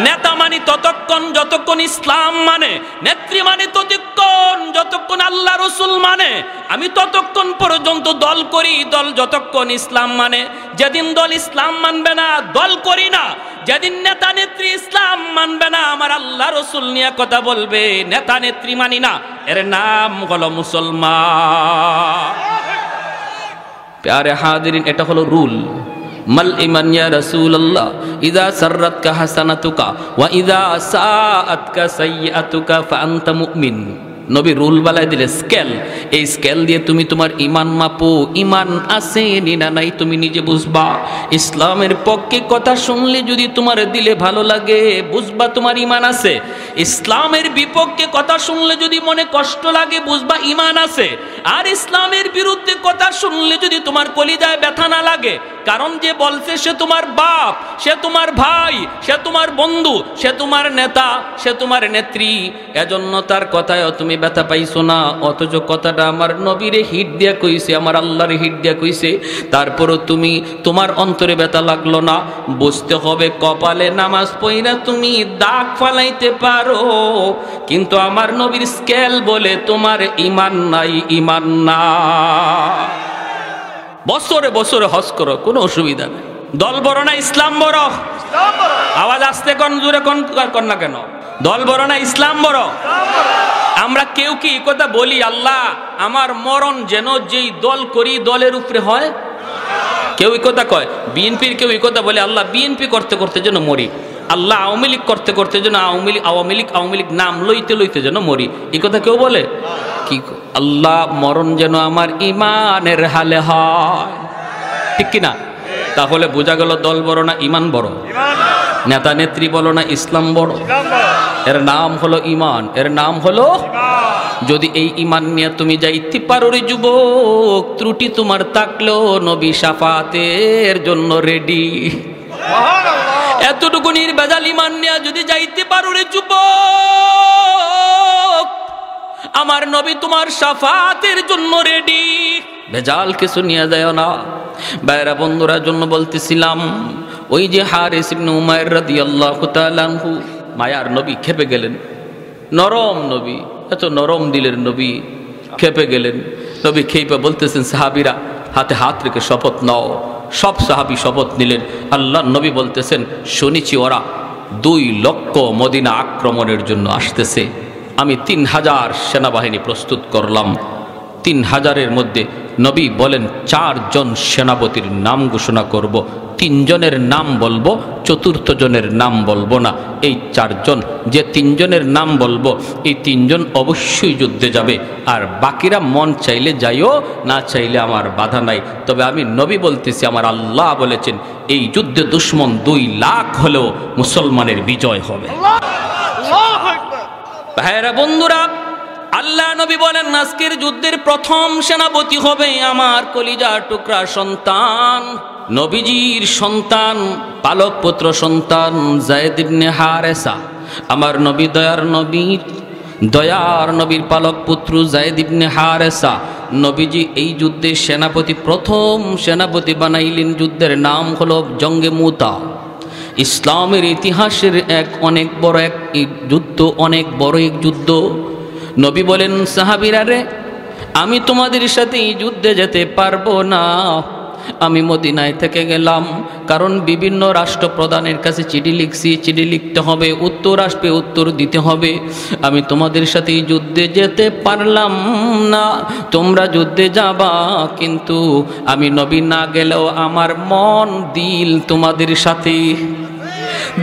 নেতা মানি ততক্ষণ যতক্ষণ ইসলাম মানে, নেত্রী মানে ততক্ষণ যতক্ষণ আল্লাহ রসুল মানে। আমি ততক্ষণ পর্যন্ত দল করি, দল যতক্ষণ ইসলাম মানে। যেদিন দল ইসলাম মানবে না দল করি না। যেদিন নেতা নেত্রী ইসলাম মানবে না, আমার আল্লাহ রসুল নিয়ে কথা বলবে, নেতা নেত্রী মানি না, এর নাম হলো মুসলমান। প্যারে হাজিরিন, এটা হলো রুল। মাল ইমান ইয়া রাসূলুল্লাহ, ইযা সাররাতকা হাসানাতুকা ওয়া ইযা সাআতকা সাইয়্যাতুকা ফাআনতা মুমিন। নবী রুল বালাই দিলে স্কেল, এই স্কেল দিয়ে তুমি তোমার ইমান মাপো। ইমান আছে না নাই তুমি নিজে বুঝবা। ইসলামের পক্ষে কথা শুনলে যদি তোমার দিলে ভালো লাগে, বুঝবা তোমার ইমান আছে। ইসলামের বিপক্ষে কথা শুনলে যদি মনে কষ্ট লাগে, বুঝবা ইমান আছে। আর ইসলামের বিরুদ্ধে কথা শুনলে যদি তোমার কলিজায় ব্যথা না লাগে, কারণ যে বলছে সে তোমার বাপ, সে তোমার ভাই, সে তোমার বন্ধু, সে তোমার নেতা, সে তোমার নেত্রী, এজন্য তার কথায় তুমি ব্যথা পাইছো না। অথচ কথাটা আমার নবীরে হিট দিয়া কইছে, আমার আল্লাহর হিট দিয়া কইছে, তারপরও তুমি তোমার অন্তরে ব্যথা লাগলো না। বুঝতে হবে কপালে নামাজ পইরা তুমি দাগ ফালাইতে পারো, কিন্তু আমার নবীর স্কেল বলে তোমার ইমান নাই, ইমান না। বছরে বছরে হজ করো, কোনো অসুবিধা নেই। দল বড় না ইসলাম বড়? আওয়াজ আসতে কোন জোরে কোন না কেন? দল বড় না ইসলাম বড়? আমরা কেউ কি কথা বলি, আল্লাহ আমার মরণ যেন যেই দল করি দলের উপরে হয়? কেউ কথা কয় বিএনপির, কেউ কথা বলে আল্লাহ বিএনপি করতে করতে যেন মরি, আল্লাহ আওয়ামী লীগ করতে করতে যেন আওয়ামী লীগ নাম লইতে যেন মরি। এই কথা কেউ বলে? কি আল্লাহ মরণ যেন আমার ইমানের হালে হয়, ঠিক কিনা? তাহলে বোঝা গেল দল বড় না ইমান বড়? নেতা নেত্রী বলো না ইসলাম বড়? এর নাম হলো ইমান, এর নাম হলো। যদি এই ইমান নিয়ে তুমি যাইতে পারো রে যুবক, ত্রুটি তোমার থাকলেও নবী শাফাতের জন্য রেডি। এতটুকু নির্ভেজাল ইমান নিয়ে যদি যাইতে পারো রে যুবক, আমার নবী তোমার শাফাতের জন্য রেডি। ভেজাল কিছু নিয়ে যায় না। বাইরা বন্ধুরা জন্য বলতেছিলাম, ওই যে হারিস ইবনে উমাইর রাদিয়াল্লাহু তাআলা আনহু, মায়ার নবী খেপে গেলেন। নরম নবী, এত নরম দিলের নবী খেপে গেলেন। নবী খেপে বলতেছেন, সাহাবীরা হাতে হাত রেখে শপথ নাও। সব সাহাবী শপথ নিলেন। আল্লাহর নবী বলতেছেন, শুনেছি ওরা 2 লক্ষ মদিনা আক্রমণের জন্য আসতেছে। আমি 3000 সেনাবাহিনী প্রস্তুত করলাম। 3000-এর মধ্যে নবী বলেন 4 জন সেনাপতির নাম ঘোষণা করব। 3 জনের নাম বলবো, 4র্থ জনের নাম বলবো না। এই 4 জন, যে 3 জনের নাম বলবো, এই 3 জন অবশ্যই যুদ্ধে যাবে। আর বাকিরা মন চাইলে যাইও, না চাইলে আমার বাধা নাই। তবে আমি নবী বলতেছি, আমার আল্লাহ বলেছেন এই যুদ্ধে দুশ্মন 2 লাখ হলেও মুসলমানের বিজয় হবে। ভাইরা বন্ধুরা, আল্লাহ নবী বলেন আজকের যুদ্ধের প্রথম সেনাপতি হবে আমার কলিজার টুকরা সন্তান, নবীজির সন্তান, পালক পুত্র সন্তান যায়েদ ইবনে হারেসা। আমার নবী দয়ার নবীর পালক পুত্র যায়েদ ইবনে হারেসা। নবীজি এই যুদ্ধের সেনাপতি, প্রথম সেনাপতি বানাইলেন। যুদ্ধের নাম হলো জঙ্গে মুতা। ইসলামের ইতিহাসের অনেক বড় এক যুদ্ধ, অনেক বড় এক যুদ্ধ। নবী বলেন, সাহাবীরা রে, আমি তোমাদের সাথে এই যুদ্ধে যেতে পারবো না। আমি মদিনায় থেকে গেলাম, কারণ বিভিন্ন রাষ্ট্রপ্রধানের কাছে চিঠি লিখছি, চিঠি লিখতে হবে, উত্তর আসবে, উত্তর দিতে হবে। আমি তোমাদের সাথে এই যুদ্ধে যেতে পারলাম না। তোমরা যুদ্ধে যাবা, কিন্তু আমি নবী না গেলেও আমার মন দিল তোমাদের সাথে।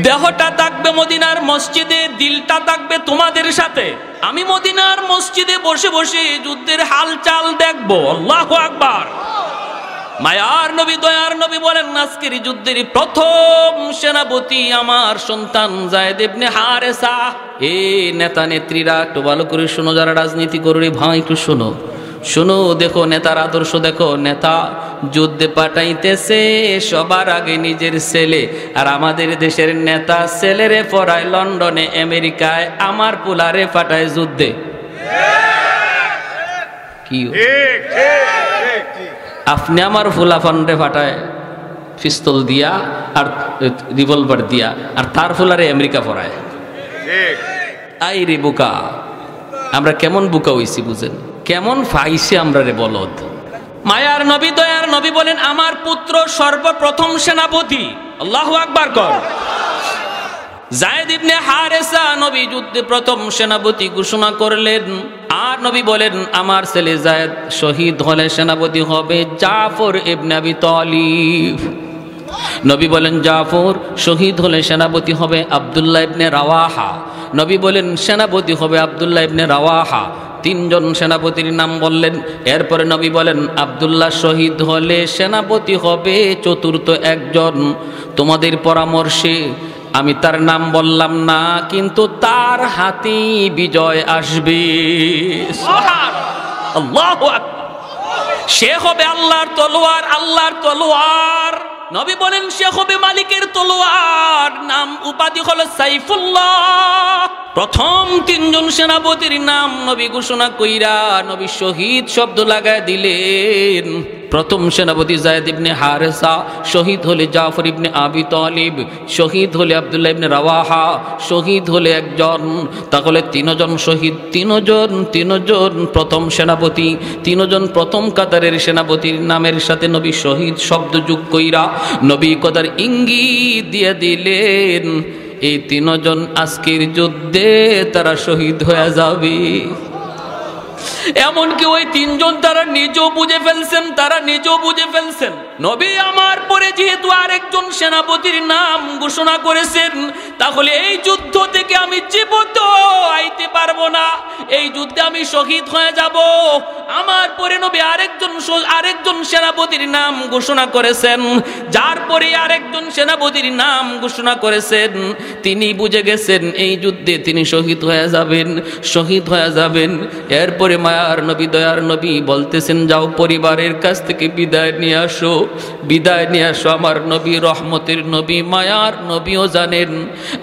দেহটা থাকবে মদিনার মসজিদে, দিলটা থাকবে তোমাদের সাথে। আমি মদিনার মসজিদে বসে বসে যুদ্ধের হালচাল দেখবো। আল্লাহু আকবার। মায়ার নবী, দয়ার নবী বলেন আজকের যুদ্ধের প্রথম সেনাপতি আমার সন্তান যায়েদ ইবনে হারেসা। এ নেতা নেত্রীরা একটু ভালো করে শোনো, যারা রাজনীতি করে ভাই একটু শোনো, শোনো, দেখো নেতার আদর্শ দেখো। নেতা যুদ্ধে পাঠাইতেছে সবার আগে নিজের ছেলে, আর আমাদের দেশের নেতা ছেলেরে পড়ায় লন্ডনে, আমেরিকায়, আমার পোলারে পাঠায় যুদ্ধে। কি আপনি আমার ফুলাফানরে পাঠায় পিস্তল দিয়া আর রিভলভার দিয়া, আর তার ফুলারে আমেরিকা পড়ায়। আই রে বুকা, আমরা কেমন বুকা হইছি বুঝেন, কেমন ফাইছে আমরা রে বলদ। মায়ার নবী, দয়ার নবী বলেন আমার পুত্র সর্বপ্রথম সেনাপতি। আল্লাহু আকবার কর। যায়েদ ইবনে হারেসা নবী যুদ্ধে প্রথম সেনাপতি ঘোষণা করলেন। আর নবী বলেন আমার ছেলে যায়েদ শহীদ হলে সেনাপতি হবে জাফর ইবনে আবি তালিব। নবী বলেন জাফর শহীদ হলে সেনাপতি হবে আব্দুল্লাহ ইবনে রাওয়াহা। নবী বলেন সেনাপতি হবে আব্দুল্লাহ ইবনে রাওয়াহা। 3 জন সেনাপতির নাম বললেন। এরপরে নবী বলেন আব্দুল্লাহ শহীদ হলে সেনাপতি হবে 4র্থ একজন। তোমাদের পরামর্শে আমি তার নাম বললাম না, কিন্তু তার হাতেই বিজয় আসবে। আল্লাহু আকবার। সে হবে আল্লাহর তলোয়ার, আল্লাহর তলোয়ার। নবী বলেন সে হবে মালিকের তলোয়ার। নাম উপাধি হলো সাইফুল্লাহ। প্রথম 3 জন সেনাপতির নাম নবী ঘোষণা কইরা নবী শহীদ শব্দ লাগায় দিলেন। প্রথম সেনাপতি যায়েদ ইবনে হারেসা, শহীদ হলে জাফর ইবনে আবি তালিব, শহীদ হলে আব্দুল্লাহ ইবনে রাওয়াহা, শহীদ হলে একজন। তাহলে 3 জন শহীদ, 3 জন প্রথম সেনাপতি, 3 জন প্রথম কাতারের সেনাপতির নামের সাথে নবী শহীদ শব্দ যোগ কইরা নবী কদার ইঙ্গিত দিয়ে দিলেন এই 3 জন আজকের যুদ্ধে তারা শহীদ হয়ে যাবে। এমনকি ওই 3 জন তারা নিজেও বুঝে ফেলছেন, নবী আমার পরে যেহেতু আরেকজন সেনাপতির নাম ঘোষণা করেছেন, তাহলে এই যুদ্ধ থেকে আমি জীবিত আইতে পারবো না, এই যুদ্ধে আমি শহীদ হয়ে যাব। আমার পরে নবী আরেকজন সেনাপতির নাম ঘোষণা করেছেন, যার পরে আরেকজন সেনাপতির নাম ঘোষণা করেছেন। তিনি বুঝে গেছেন এই যুদ্ধে তিনি শহীদ হয়ে যাবেন। এরপরে মায়ার নবী দয়ার নবী বলতেছেন, যাও পরিবারের কাছ থেকে বিদায় নিয়ে আসো। আমার নবী রহমতের নবী, মায়ার নবীও জানেন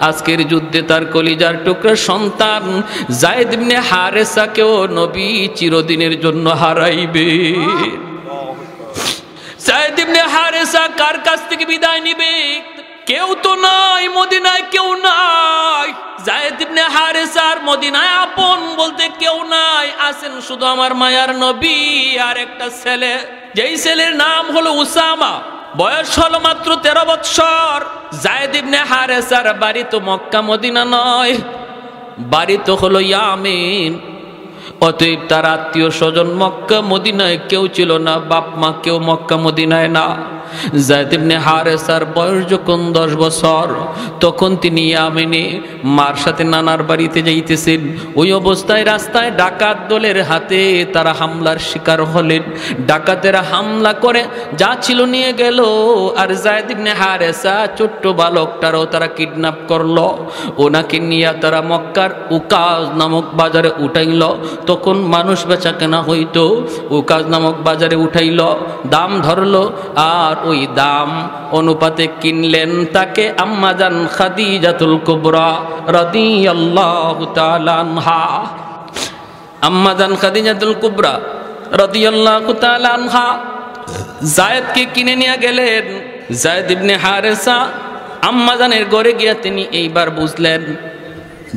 আজকের যুদ্ধে তার কলিজার টুকরা সন্তান যায়েদ ইবনে হারেসাকেও নবী চিরদিনের জন্য হারাইবে। যায়েদ ইবনে হারেসা কার কাছ থেকে বিদায় নিবে? কেউ তো নাই, মদিনায় কেউ নাই। যায়েদ ইবনে হারেসার মদিনায় আপন বলতে কেউ নাই, আছেন শুধু আমার মায়ার নবী আর একটা ছেলে, যেই ছেলের নাম হলো উসামা। বয়স হলো মাত্র 13 বৎসর। যায়েদ ইবনে হারেসার বাড়ি তো মক্কা মদিনা নয়, বাড়ি তো হলো ইয়ামেন। অতএব তার আত্মীয় স্বজন মক্কা মদিনায় কেউ ছিল না, বাপ মা কেউ মক্কা মদিনায় না। যায়েদ ইবনে হারেসার বয়স যখন 10 বছর, তখন তিনি ইয়ামেনে মার সাথে নানার বাড়িতে যাইতেছেন। ওই অবস্থায় রাস্তায় ডাকাত দলের হাতে তারা হামলার শিকার হলেন। ডাকাতেরা হামলা করে যা ছিল নিয়ে গেল, আর যায়েদ ইবনে হারেসা ছোট্ট বালকটারও তারা কিডন্যাপ করলো। ওনাকে নিয়ে তারা মক্কার উকাজ নামক বাজারে উঠাইল। তখন মানুষ বেচা কেনা হইতো, উকাজ নামক বাজারে উঠাইল, দাম ধরলো, আর ওই দাম অনুপাতে কিনলেন তাকে আম্মাজান খাদিজাতুল কুবরা রাদিয়াল্লাহু তাআলা আনহা। আম্মাজান খাদিজাতুল কুবরা রাদিয়াল্লাহু তাআলা আনহা যায়েদকে কিনে নিয়ে গেলেন। যায়েদ ইবনে হারেসা আম্মাজানের ঘরে গিয়া তিনি এইবার বুঝলেন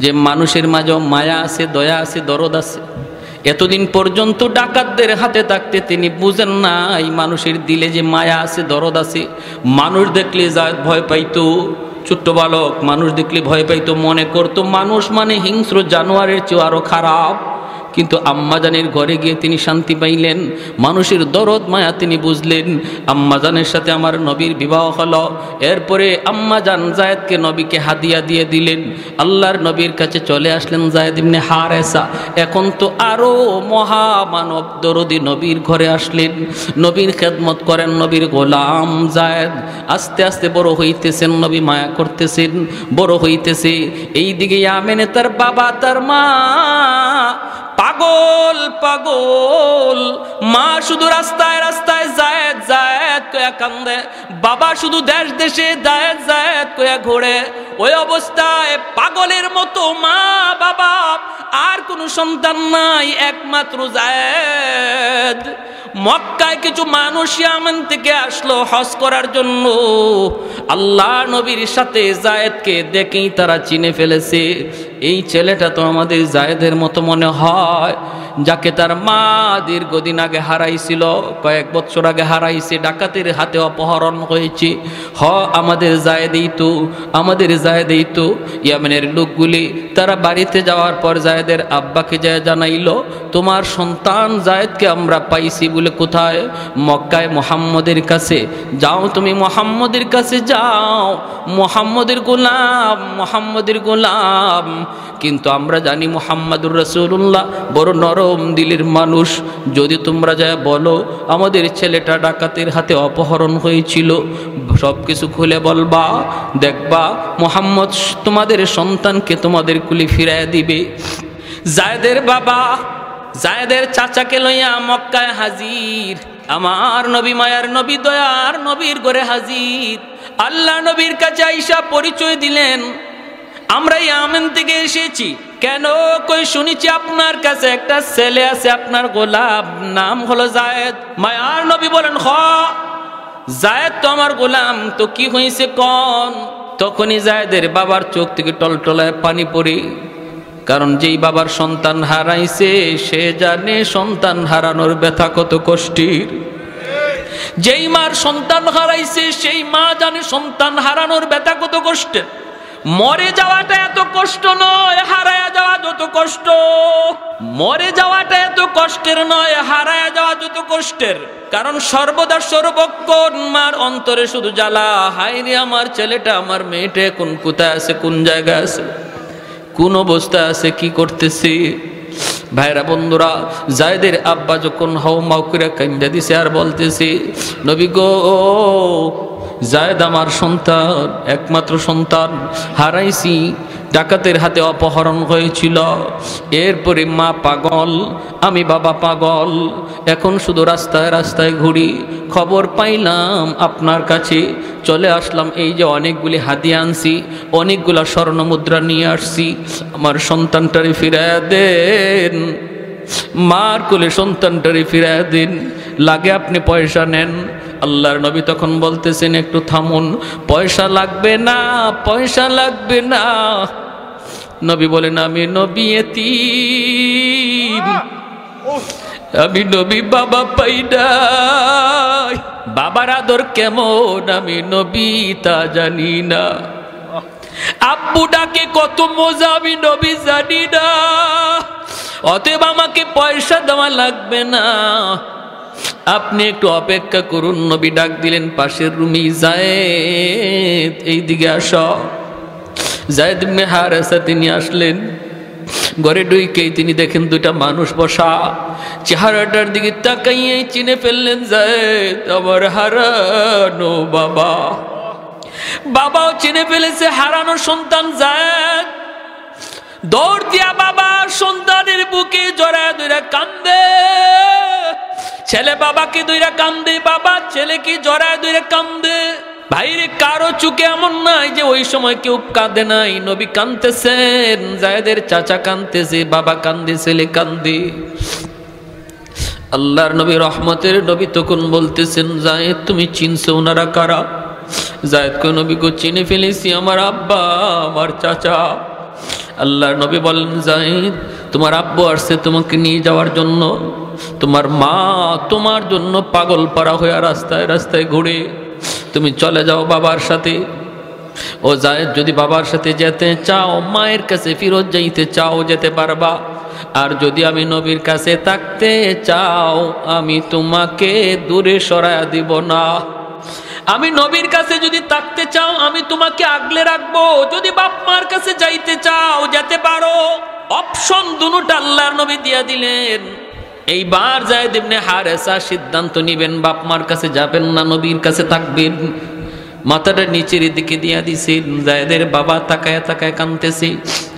যে মানুষের মাঝে মায়া আছে, দয়া আছে, দরদ আছে। এতদিন পর্যন্ত ডাকাতদের হাতে থাকতে তিনি বুঝেন না এই মানুষের দিলে যে মায়া আছে, দরদ আছে। মানুষ দেখলে যায়েদ ভয় পাইতো, ছোট্ট বালক মানুষ দেখলে ভয় পাইতো, মনে করতো মানুষ মানে হিংস্র জানোয়ারের চেয়ে আরো খারাপ। কিন্তু আম্মাজানের ঘরে গিয়ে তিনি শান্তি পাইলেন, মানুষের দরদ মায়া তিনি বুঝলেন। আম্মাজানের সাথে আমার নবীর বিবাহ হলো। এরপরে আম্মাজান যায়েদকে নবীকে হাদিয়া দিয়ে দিলেন। আল্লাহর নবীর কাছে চলে আসলেন যায়েদ ইবনে হারেসা। এখন তো আরো মহামানব দরদি নবীর ঘরে আসলেন, নবীর খেদমত করেন, নবীর গোলাম যায়েদ। আস্তে আস্তে বড় হইতেছেন, নবী মায়া করতেছেন, বড় হইতেছে। এইদিকে ইয়ামেনে তার বাবা তার মা পাগল পাগল, মা শুধু রাস্তায় রাস্তায় যায়েদ যায়েদ কয়া কান্দে, বাবা শুধু দেশ দেশে যায়েদ যায়েদ কয়া ঘোরে। ওই অবস্থায় পাগলের মতো মা বাবা, আর কোনো সন্তান নাই, একমাত্র যায়েদ। মক্কায় কিছু মানুষ ইয়ামান থেকে আসলো হজ করার জন্য। আল্লাহ নবীর সাথে যায়েদকে দেখেই তারা চিনে ফেলেছে, এই ছেলেটা তো আমাদের যায়েদের মতো মনে হয়, যাকে তার মা দীর্ঘদিন আগে হারাইছিল, কয়েক বছর আগে হারাইছে, ডাকাতের হাতে অপহরণ হয়েছে। আমাদের যায়েদেই তো। ইয়ামেনের লোকগুলি তারা বাড়িতে যাওয়ার পর যায়েদের আব্বাকে যায় জানাইলো, তোমার সন্তান যায়েদকে আমরা পাইছি বলে। কোথায়? মক্কায় মুহাম্মদের কাছে। যাও তুমি মুহাম্মদের কাছে যাও, মুহাম্মদের গোলাম। কিন্তু আমরা জানি মুহাম্মাদুর রাসূলুল্লাহ বড় নরম দিলের মানুষ। যদি তোমরা যায় বলো আমাদের ছেলেটা ডাকাতের হাতে অপহরণ হয়েছিল, সব কিছু খুলে বলবা, দেখবা মুহাম্মদ তোমাদের সন্তানকে তোমাদের কুলি ফিরাইয়া দিবে। যায়েদের বাবা যায়েদের চাচাকে লইয়া মক্কায় হাজির, আমার নবী মায়ার নবী দয়ার নবীর ঘরে হাজির। আল্লাহ নবীর কাছে আইসা পরিচয় দিলেন, আমরা ইয়ামেন থেকে এসেছি। কেন? কই শুনেছি আপনার কাছে একটা ছেলে আছে, আপনার গোলাম, নাম হলো যায়েদ। মায়ার নবী বলেন, যায়েদ তো আমার গোলাম, তো কি হয়েছে কোন? তখনই যায়েদের বাবার চোখ থেকে টলটলায় পানি পড়ে, কারণ যেই বাবার সন্তান হারাইছে সে জানে সন্তান হারানোর ব্যথা কত কষ্টের। যেই মার সন্তান হারাইছে সেই মা জানে সন্তান হারানোর ব্যথা কত কষ্টের। মরে যাওয়াটা এত কষ্ট নয়, হারায়া যাওয়া যত কষ্ট। মরে যাওয়াটা এত কষ্টের নয়, হারায়া যাওয়া যত কষ্টের। কারণ সর্বদা সর্বক্ষণ মার অন্তরে শুধু জ্বালা, হায় রে আমার ছেলেটা, আমার মেয়েটা এখন কোথায় আছে, কোন জায়গায় আছে। কোন অবস্থায় আছে, কি করতেছে। ভাইরা বন্ধুরা, জায়েদের আব্বা যখন হাউমাউ করে কান্দা দিছে আর বলতেছে, নবী গো, জায়েদ আমার সন্তান, একমাত্র সন্তান, হারাইছি, ডাকাতের হাতে অপহরণ হয়েছিল। এরপরে মা পাগল, আমি বাবা পাগল, এখন শুধু রাস্তায় রাস্তায় ঘুরি। খবর পাইলাম আপনার কাছে, চলে আসলাম। এই যে অনেকগুলি হাদিয়া আনছি, অনেকগুলা স্বর্ণ মুদ্রা নিয়ে আসছি, আমার সন্তানটারে ফিরাইয়া দেন, মার কোলে সন্তানটারে ফিরাইয়া দেন, লাগে আপনি পয়সা নেন। আল্লাহর নবী তখন বলতেছেন, একটু থামুন, পয়সা লাগবে না, পয়সা লাগবে না। নবী বলেন, আমি নবী এতিম, আমি নবী বাবা পাই নাই, বাবার আদর কেমন আমি নবী তা জানি না, আব্বু ডাকে কত মজা আমি নবী জানি না, অতএব আমাকে পয়সা দেওয়া লাগবে না, আপনি একটু অপেক্ষা করুন। নবী ডাক দিলেন পাশের রুমে, জায়েদ এইদিকে আসো। জায়েদ ইবনে হারেসা তিনি আসলেন, ঘরে ঢুকেই তিনি দেখেন দুইটা মানুষ বসা, চেহারাটার দিকে তাকাইয়ে চিনে ফেললেন, জায়েদ আমার হারানো বাবা। বাবাও চিনে ফেলেছে হারানো সন্তান জায়েদ। দৌড় দিয়া বাবা সন্তানের বুকে জড়ায় ধরে কান্দে, ছেলে বাবাকে ধরে কান্দে, বাবা ছেলেকে জড়ায় ধরে কান্দে। ভাইরে, কারো চুকে এমন নাই যে ওই সময় কেউ কাঁদে নাই। নবী কাঁদতেছেন, জায়েদের চাচা কাঁদতেছে, বাবা কান্দে, ছেলে কান্দে। আল্লাহর নবী রহমতের নবী তখন বলতেছেন, জায়েদ তুমি চিনছো ওনারা কারা? জায়েদ কই, নবী গো চিনে ফেলেছি, আমার আব্বা, আমার চাচা। আল্লাহর নবী বলেন, জায়েদ তোমার আব্বু আসছে তোমাকে নিয়ে যাওয়ার জন্য, তোমার মা তোমার জন্য পাগল পাড়া হয়ে রাস্তায় রাস্তায় ঘুরে, তুমি চলে যাও বাবার সাথে। ও জায়েদ, যদি বাবার সাথে যেতে চাও, মায়ের কাছে ফিরত যাইতে চাও, যেতে পারবা। আর যদি আমি নবীর কাছে থাকতে চাও, আমি তোমাকে দূরে সরায়া দিব না। আমি নবীর কাছে যদি থাকতে চাও, আমি তোমাকে আগলে রাখবো। যদি বাপ মার কাছে যাইতে চাও, যেতে পারো। অপশন দুটো আল্লাহর নবী দিয়া দিলেন। এইবার জায়েদ ইবনে হারেসা সিদ্ধান্ত নিবেন, বাপ মার কাছে যাবেন না, নবীর কাছে থাকবেন। মাথাটা নিচের দিকে দিয়া দিছেন। জায়েদের বাবা তাকায় তাকায় কাঁদতেছে,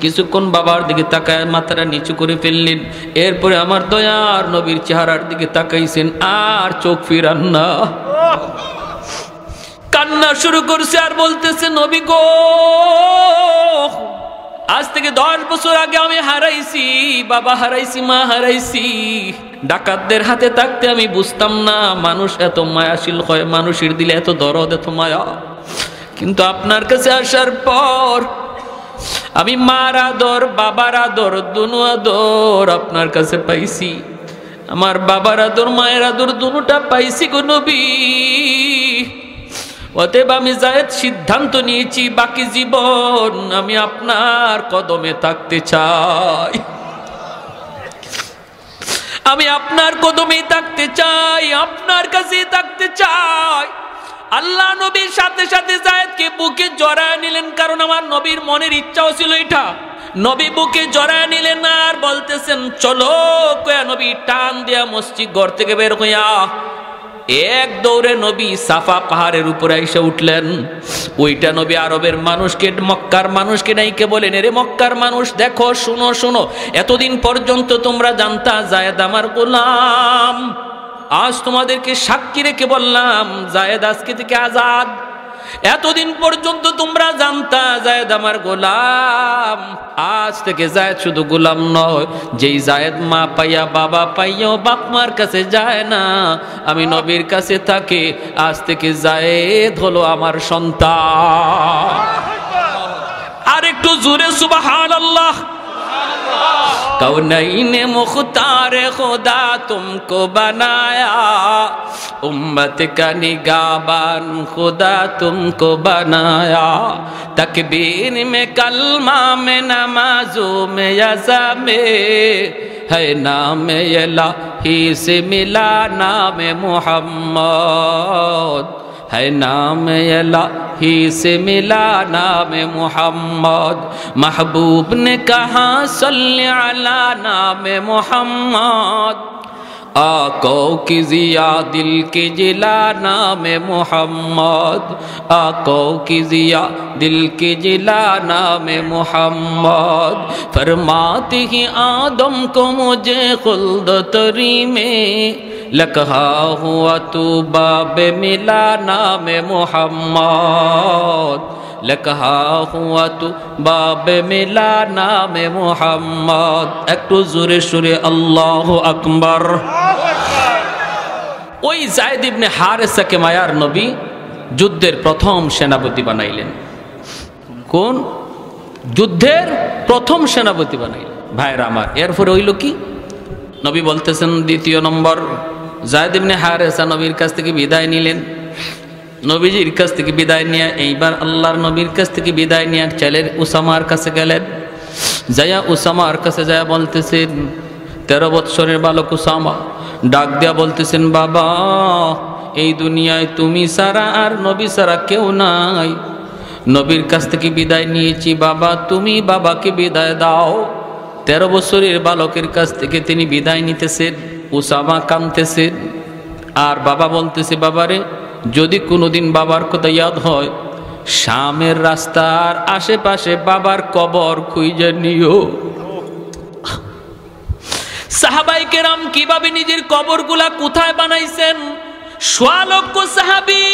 কিছুক্ষণ বাবার দিকে তাকায় মাথাটা নিচু করে ফেললেন। এরপরে আমার দয়ার নবীর চেহারার দিকে তাকাইছেন, আর চোখ ফিরান না, কান্না শুরু করছে আর বলতেছে, নবী গো, আজ থেকে 10 বছর আগে আমি হারাইছি, বাবা হারাইছি, মা হারাইছি। ডাকাতদের হাতে থাকতে আমি বুঝতাম না মানুষ এত মায়াশীল হয়, মানুষের দিলে এত দরদ, এত মায়া। কিন্তু আপনার কাছে আসার পর আমি মার আদর, বাবার আদর, দুনো আদর আপনার কাছে পাইছি। আমার বাবার আদর, মায়ের আদর দুটোটা পাইছি গো নবী। অতএব আমি জায়েদ সিদ্ধান্ত নিয়েছি, বাকি জীবন আমি আপনার কদমে থাকতে চাই, আমি আপনার কদমে থাকতে চাই, আপনার কাছে থাকতে চাই। আল্লাহ নবীর সাথে সাথে জায়েদকে বুকে জড়ায় নিলেন, কারণ আমার নবীর মনের ইচ্ছাও ছিল এটা। নবী বুকে জড়ায় নিলেন আর বলতেছেন, চলো। কয়া নবী টান দিয়া মসজিদ ঘর থেকে বের হইয়া এক দৌড়ে নবী সাফা পাহাড়ের উপরে এসে উঠলেন। ওইটা নবী আরবের মানুষকে, মক্কার মানুষকে নাইকে বলেন, এরে মক্কার মানুষ দেখো, শুনো শুনো, এতদিন পর্যন্ত তোমরা জানতা জায়েদ আমার গোলাম, আজ তোমাদেরকে সাক্ষী রেখে বললাম জায়েদ আজকে থেকে আজাদ। এতদিন পর্যন্ত তোমরা জানতা জায়েদ আমার গোলাম, আজ থেকে জায়েদ শুধু গোলাম নয়, যেই জায়েদ মা পাইয়া বাবা পাইয়া বাপ মার কাছে যায় না, আমি নবীর কাছে থাকে, আজ থেকে জায়েদ হলো আমার সন্তান। আর একটু জোরে সুবহানাল্লাহ। कौनैन मुख्तार खुदा तुमको बनाया, उम्मत का निगाहबान खुदा तुमको बनाया, तकबीर में कलमा में नमाजों में यज़ा में है नाम इलाही से मिला नाम मुहम्मद, है नाम इलाही ही से मिला नाम मोहम्मद, महबूब ने कहा सल्ले अला नाम मोहम्मद, आकों की जिया दिल की जिला नाम मोहम्मद, आकों की जिया दिल की जिला नाम मोहम्मद। फरमाती ही आदम को मुझे खुल्द तरी में, लकहा हुआ तू बाब मिला नाम मोहम्मद, लकहा हुआ तू बाब मिला नाम मोहम्मद। একটু জোরে সুরে আল্লাহু আকবার। ওই যায়েদ ইবনে হারেসাকে মায়ার নবী যুদ্ধের প্রথম সেনাপতি বানাইলেন। কোন যুদ্ধের প্রথম সেনাপতি বানাইলেন ভাইরা আমার। এরপরে হইল কি, নবী বলতেছেন দ্বিতীয় নম্বর, যায়েদ ইবনে হারেসা নবীর কাছ থেকে বিদায় নিলেন। নবীজির কাছ থেকে বিদায় নিয়ে এইবার আল্লাহর নবীর কাছ থেকে বিদায় নিয়ে ছেলের উসামার কাছে গেলেন। যায়া উসামার কাছে যায়া বলতেছেন, 13 বৎসরের বালক উসামা ডাক দেয়া বলতেছেন, বাবা এই দুনিয়ায় তুমি ছাড়া আর নবী ছাড়া কেউ নাই, নবীর কাছ থেকে বিদায় নিয়েছি, বাবা তুমি বাবাকে বিদায় দাও। 13 বছরের বালকের কাছ থেকে তিনি বিদায় নিতেছেন। উসামা কাঁদতেছেন আর বাবা বলতেছে, বাবারে যদি কোনোদিন বাবার কথা ইয়াদ হয়, শামের রাস্তার আশেপাশে বাবার কবর খুঁজে নিও। সাহাবায়ে কেরাম কিভাবে নিজের কবরগুলা কোথায় বানাইছেন, সোয়া লক্ষ সাহাবী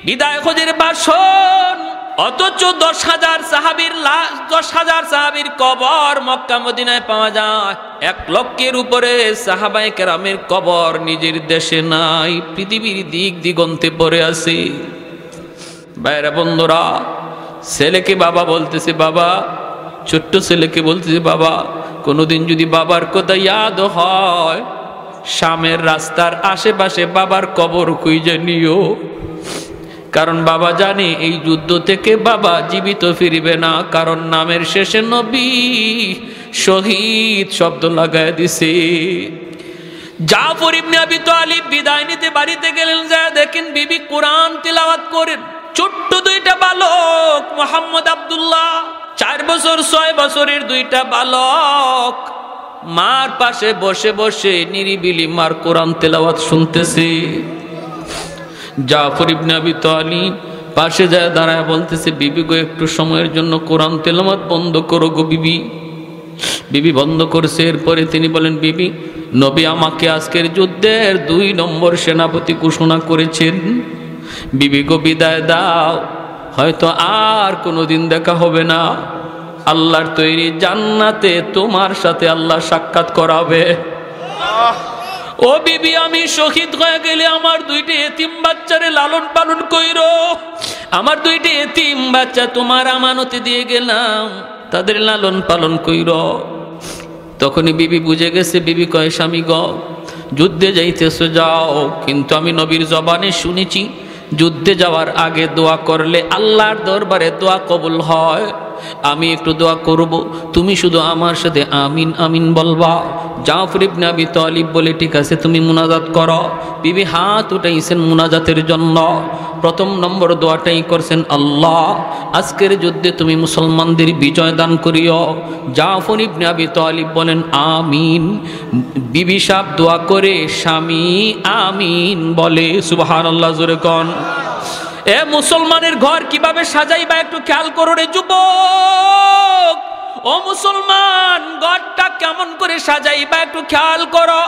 বিদায় হজের বাসন, অথচ 10,000 সাহাবীর লাশ, 10,000 সাহাবীর কবর মক্কা মদিনায় পাওয়া যায়। 1 লক্ষের উপরে সাহাবায়ে কেরামের কবর নিজের দেশে নাই, পৃথিবীর দিক দিগন্তে পড়ে আছে। ভাইরা বন্ধুরা, ছেলেকে বাবা বলতেছে, বাবা ছোট্ট ছেলেকে বলতেছে, বাবা কোনোদিন যদি বাবার কথা ইয়াদ হয়, শামের রাস্তার আশেপাশে বাবার কবর খুঁজে নিও, কারণ বাবা জানে এই যুদ্ধ থেকে বাবা জীবিত ফিরবে না, কারণ নামের শেষে নবী শহীদ শব্দ লাগায় দিছে। জাফর ইবনে আবি তালিব বিদায় নিতে বাড়িতে গেলেন, যায় দেখেন বিবি কোরআন তিলাওয়াত করেন। ছোট্ট 2টা বালক, মোহাম্মদ আব্দুল্লাহ 4 বছর 6 বছরের 2টা বালক মার পাশে বসে বসে নিরিবিলি মার কোরআন তেলাওয়াত শুনতেছে। জাফর ইবনে আবি তালিব পাশে যায় দাঁড়ায় বলতেছে, বিবি গো একটু সময়ের জন্য কোরআন তেলাওয়াত বন্ধ করো গো বিবি। বিবি বন্ধ করছে। এরপরে তিনি বলেন, বিবি নবী আমাকে আজকের যুদ্ধের 2 নম্বর সেনাপতি ঘোষণা করেছেন, বিবি গো বিদায় দাও, হয়তো আর কোনোদিন দেখা হবে না, আল্লাহর তৈরি জান্নাতে তোমার সাথে আল্লাহ সাক্ষাৎ করাবে। ও বিবি আমি শহীদ হয়ে গেলে আমার 2টা এতিম বাচ্চারে লালন পালন কইরো, আমার 2টা এতিম বাচ্চা তোমার আমানতে দিয়ে গেলাম, তাদের লালন পালন কইরো। তখনই বিবি বুঝে গেছে। বিবি কয়, স্বামী গ যুদ্ধে যাইতেছো যাও, কিন্তু আমি নবীর জবানে শুনেছি যুদ্ধে যাওয়ার আগে দোয়া করলে আল্লাহর দরবারে দোয়া কবুল হয়। আমি একটু দোয়া করব, তুমি শুধু আমার সাথে আমিন আমিন বলবা। জাফর ইবনে আবি তালিব বলে, ঠিক আছে তুমি মুনাজাত করো। বিবি হাত উঠাইছেন মুনাজাতের জন্য। 1 নম্বর দোয়াটাই করছেন, আল্লাহ আজকের যুদ্ধে তুমি মুসলমানদের বিজয় দান করিও। জাফর ইবনে আবি তালিব বলেন আমিন। বিবি সাহেব দোয়া করে স্বামী আমিন বলে। সুবহানাল্লাহ, জোরে কোন। এ মুসলমানের ঘর কিভাবে সাজাইবা একটু খেয়াল করো রে যুবক। ও মুসলমান, ঘরটা কেমন করে সাজাইবা একটু খেয়াল করো।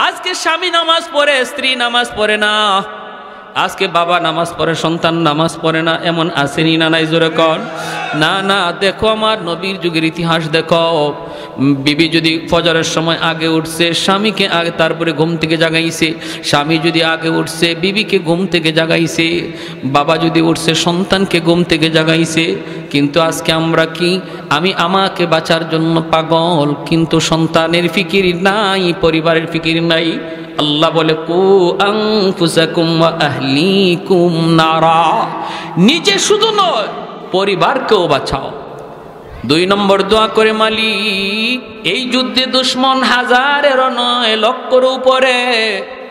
আজকে স্বামী নামাজ পড়ে, স্ত্রী নামাজ পড়ে না। আজকে বাবা নামাজ পড়ে, সন্তান নামাজ পড়ে না, এমন আসেনি না নাই? জোরে কর না। না, দেখো আমার নবীর যুগের ইতিহাস দেখো। বিবি যদি ফজরের সময় আগে উঠছে, স্বামীকে আগে তারপরে ঘুম থেকে জাগাইছে। স্বামী যদি আগে উঠছে, বিবিকে ঘুম থেকে জাগাইছে। বাবা যদি উঠছে, সন্তানকে ঘুম থেকে জাগাইছে। কিন্তু আজকে আমরা কি, আমি আমাকে বাঁচার জন্য পাগল, কিন্তু সন্তানের ফিকির নাই, পরিবারের ফিকির নাই। আল্লাহ বলে, কু আনফুসাকুম ওয়া আহলিকুম নারা, নিজে শুধু নয় পরিবারকেও বাঁচাও। 2 নম্বর দোয়া করে, মালিক এই যুদ্ধে দুশ্মন 1000-এরও নয়, লক্ষের উপরে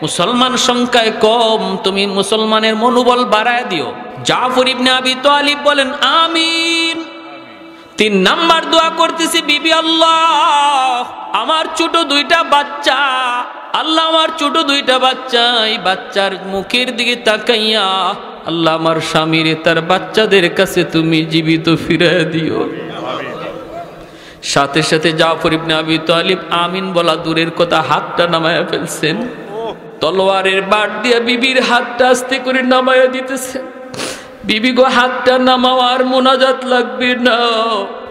মুসলমান সংখ্যায় কম, তুমি মুসলমানের মনোবল বাড়ায় দিও। জাফর ইবনে আবি তালিব বলেন আমিন। 3 নাম্বার দোয়া করতেছি, বিবি আল্লাহ আমার ছোট 2টা বাচ্চা, আল্লাহ আমার ছোট 2টা বাচ্চা, এই বাচ্চার মুখের দিকে তাকাইয়া আল্লাহ আমার স্বামীরে তার বাচ্চাদের কাছে তুমি জীবিত ফিরিয়ে দিও। সাথে সাথে জাফর ইবনে আবি তালিব আমিন বলা দূরের কথা, হাতটা নামায়া ফেলছেন। তলোয়ারের বাট দিয়ে বিবির হাতটা আস্তে করে নামায়া দিতেছেন। বিবি গো, হাতটা নামাওয়ার মোনাজাত লাগবে না,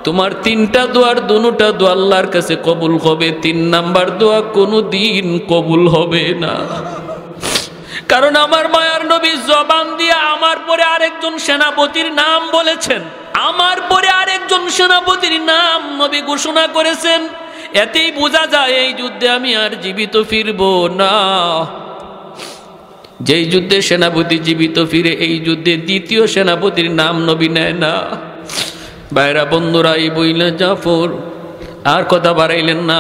তোমার 3টা দোয়ার 2টা দোয়া আল্লাহর কাছে কবুল হবে, 3 নাম্বার দোয়া কোনোদিন কবুল হবে না। কারণ আমার মায়ার নবী জবান দিয়ে আমার পরে আরেকজন সেনাপতির নাম বলেছেন, আমার পরে আরেকজন সেনাপতির নাম নবী ঘোষণা করেছেন। এতেই বোঝা যায় এই যুদ্ধে আমি আর জীবিত ফিরব না। যেই যুদ্ধে সেনাপতি জীবিত ফিরে, এই যুদ্ধে দ্বিতীয় সেনাপতির নাম নবী নেয় না। ভাইরা বন্ধুরা, এই বইলা জাফর আর কথা বাড়াইলেন না,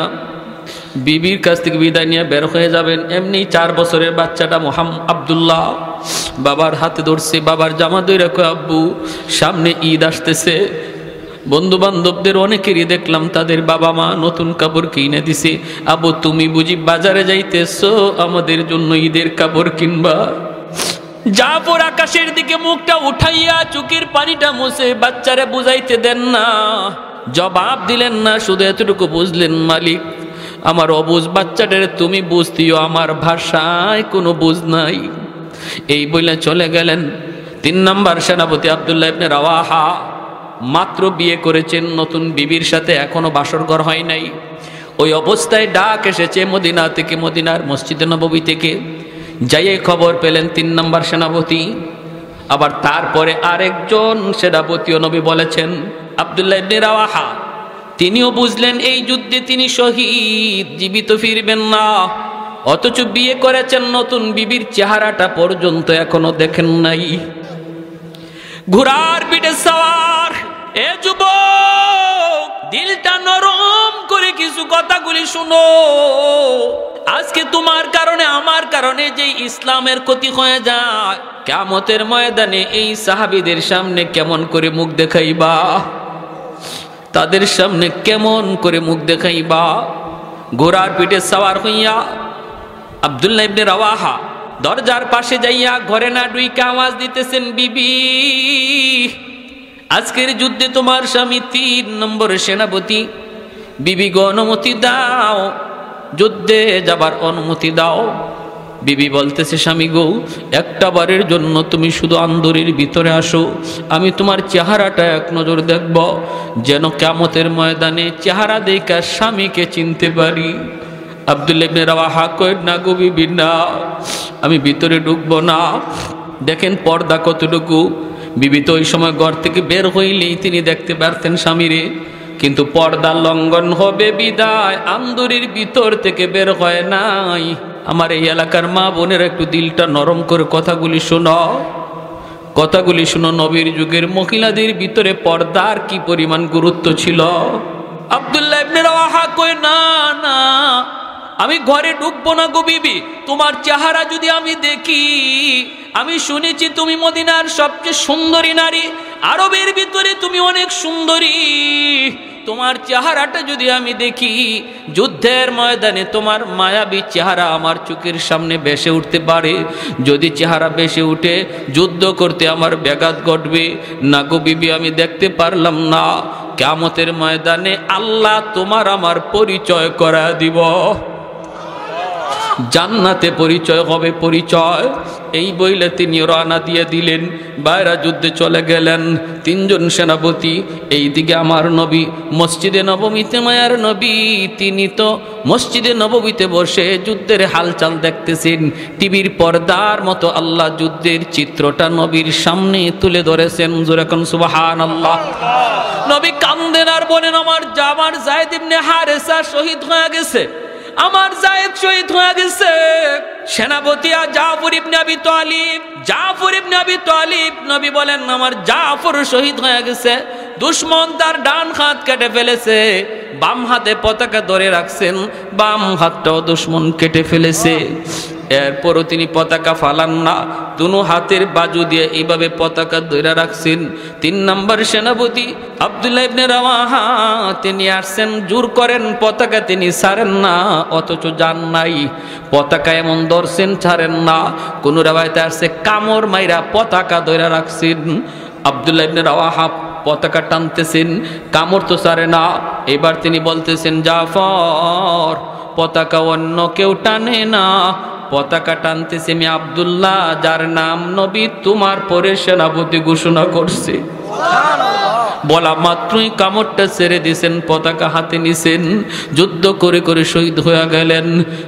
বিবির কাছ থেকে বিদায় নিয়ে বের হয়ে যাবেন। এমনি 4 বছরের বাচ্চাটা আব্দুল্লাহ বাবার হাতে ধরছে, বাবার জামা ধরে কয় আব্বু সামনে ঈদ আসতেছে, বন্ধু বান্ধবদের অনেকেরই দেখলাম তাদের বাবা মা নতুন কাপড় কিনে দিছে, আব্বু তুমি বুঝি বাজারে যাইতেছো আমাদের জন্য ঈদের কাপড় কিনবা? জাফর আকাশের দিকে মুখটা উঠাইয়া চোখের পানিটা মুছে বাচ্চারে বুঝাইতে দেন না, জবাব দিলেন না, শুধু এতটুকু বুঝলেন মালিক আমার অবুঝ বাচ্চাটারে তুমি বুঝতিও, আমার ভাষায় কোনো বুঝ নাই। এই বলে চলে গেলেন। 3 নাম্বার সেনাপতি আব্দুল্লাহ ইবনে রাওয়াহা মাত্র বিয়ে করেছেন, নতুন বিবির সাথে এখনো বাসর ঘর হয় নাই। ওই অবস্থায় ডাক এসেছে মদিনা থেকে, মদিনার মসজিদে নববী থেকে। যাইয়ে খবর পেলেন 3 নাম্বার সেনাপতি। আবার তারপরে আরেকজন সেনাপতিও নবী বলেছেন আব্দুল্লাহ ইবনে রাওয়াহা, তিনিও বুঝলেন এই যুদ্ধে তিনি শহীদ, জীবিত ফিরবেন না। অথচ বিয়ে করেছেন, নতুন বিবির চেহারাটা পর্যন্ত এখনো দেখেন নাই। ঘোড়ার পিঠে সওয়ার এ যুবক, দিলটা নরম করে কিছু কথাগুলি শুনো। আজকে তোমার কারণে আমার কারণে যে ইসলামের ক্ষতি হয়ে যায়, কিয়ামতের ময়দানে এই সাহাবীদের সামনে কেমন করে মুখ দেখাইবা? তাদের সামনে কেমন করে মুখ দেখাইবা? ঘোড়ার পিঠে সওয়ার হইয়া আব্দুল্লাহ ইবনে রাওয়াহা দরজার পাশে যাইয়া ঘরে না ঢুইকা আওয়াজ দিতেছেন, বিবি আজকের যুদ্ধে তোমার স্বামী 3 নম্বর সেনাপতি, বিবি গো অনুমতি দাও, যুদ্ধে যাবার অনুমতি দাও। বিবি বলতেছে, স্বামী গো একটা বারের জন্য তুমি শুধু আন্দরের ভিতরে আসো, আমি তোমার চেহারাটা এক নজর দেখব, যেন কিয়ামতের ময়দানে চেহারা দেখা স্বামীকে চিনতে পারি। আব্দুল্লাহ ইবনে রাওয়াহা কয়, না গো বিবি না, আমি ভিতরে ঢুকবো না। দেখেন পর্দা কতটুকু। বিবি তো ওই সময় ঘর থেকে বের হইলেই তিনি দেখতে পারতেন স্বামীরে, কিন্তু পর্দা লঙ্ঘন হবে বিদায় আন্দরের ভিতর থেকে বের হয় নাই। আমার এই এলাকার মা বোনের একটু দিলটা নরম করে কথাগুলি শোনো, কথাগুলি শোনো। নবীর যুগের মহিলাদের ভিতরে পর্দার কি পরিমাণ গুরুত্ব ছিল। আব্দুল্লাহ ইবনে রাওয়াহা কয়, না না আমি ঘরে ঢুকবো না গো বিবি, তোমার চেহারা যদি আমি দেখি, আমি শুনেছি তুমি মদিনার সবচেয়ে সুন্দরী নারী, আরবের ভিতরে তুমি অনেক সুন্দরী, তোমার চেহারাটা যদি আমি দেখি, যুদ্ধের ময়দানে তোমার মায়াবী চেহারা আমার চোখের সামনে ভেসে উঠতে পারে। যদি চেহারা ভেসে উঠে যুদ্ধ করতে আমার ব্যাঘাত ঘটবে। না গো বিবি আমি দেখতে পারলাম না। কিয়ামতের ময়দানে আল্লাহ তোমার আমার পরিচয় করা দিব, জান্নাতে পরিচয় হবে পরিচয়। এই বইলে তিনি রওনা দিয়ে দিলেন, বাইরা যুদ্ধে চলে গেলেন। 3 জন সেনাপতি, এইদিকে আমার নবী মসজিদে নববীতে, মায়ার নবী তিনি তো মসজিদে নববীতে বসে যুদ্ধের হালচাল দেখতেছেন। টিভির পর্দার মতো আল্লাহ যুদ্ধের চিত্রটা নবীর সামনে তুলে ধরেছেন। জোরে কোন সুবহানাল্লাহ। নবী কান্দেন আর বলেন, আমার যায়েদ ইবনে হারেসা শহীদ হয়ে গেছে, আমার যায়েদ শহীদ হয়ে গেছে। সেনাপতি জাফর ইবনে আবি তালিব, জাফর ইবনে আবি তালিব, নবী বলেন আমার জাফর শহীদ হয়ে গেছে। দুশমন তার ডান হাত কেটে ফেলেছে, বাম হাতে পতাকা ধরে রাখছেন, বাম হাতটাও দুশমন কেটে ফেলেছে। এরপরও তিনি পতাকা ফালান না, দুনো হাতের বাজু দিয়ে এইভাবে পতাকা ধরে রাখছেন। 3 নম্বর সেনাপতি আব্দুল্লাহ ইবনে রাওয়াহা তিনি আসছেন, জোর করেন পতাকা তিনি ছাড়েন না, অথচ যান নাই, পতাকা এমন ধরছেন ছাড়েন না। কোন রাওয়ায়াতে আসছে কামড় মাইরা পতাকা ধরে রাখছেন। আব্দুল্লাহ ইবনে রাওয়াহা পতাকা টানতেছেন, কামড় তো ছাড়ে না। এবার তিনি বলতেছেন, জাফর পতাকা অন্য কেউ টানে না, পতাকা টানতেছে আমি আব্দুল্লাহ, যার নাম নবী তোমার পরে সেনাপতি ঘোষণা করছে। বলা মাত্রই কামড়টা ছেড়ে দিয়েছেন, পতাকা হাতে নিছেন, যুদ্ধ করে করে শহীদ হয়ে গেলেন।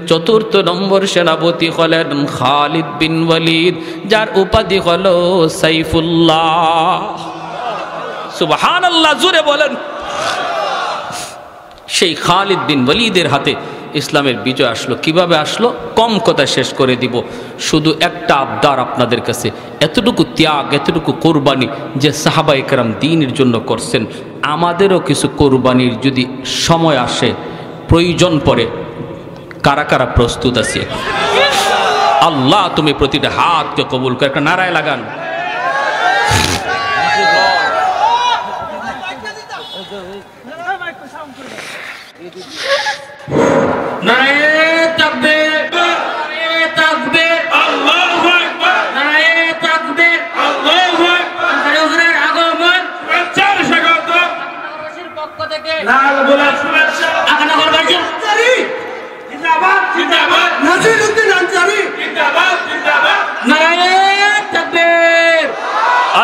4th নম্বর সেনাপতি হলেন খালিদ বিন ওয়ালিদ, যার উপাধি হলো সাইফুল্লাহ। সুবহানাল্লাহ, জোরে বলেন। সেই খালিদ বিন ওয়ালিদের হাতে ইসলামের বিজয় আসলো। কিভাবে আসলো? কম কথা শেষ করে দিব, শুধু একটা আবদার আপনাদের কাছে, এতটুকু ত্যাগ, এতটুকু কোরবানি যে সাহাবায়ে কেরাম দ্বীনের জন্য করছেন, আমাদেরও কিছু কোরবানির যদি সময় আসে, প্রয়োজন পড়ে, কারা কারা প্রস্তুত আছে? আল্লাহ তুমি প্রতিটা হাতকে কবুল করে একটা নারায় লাগান।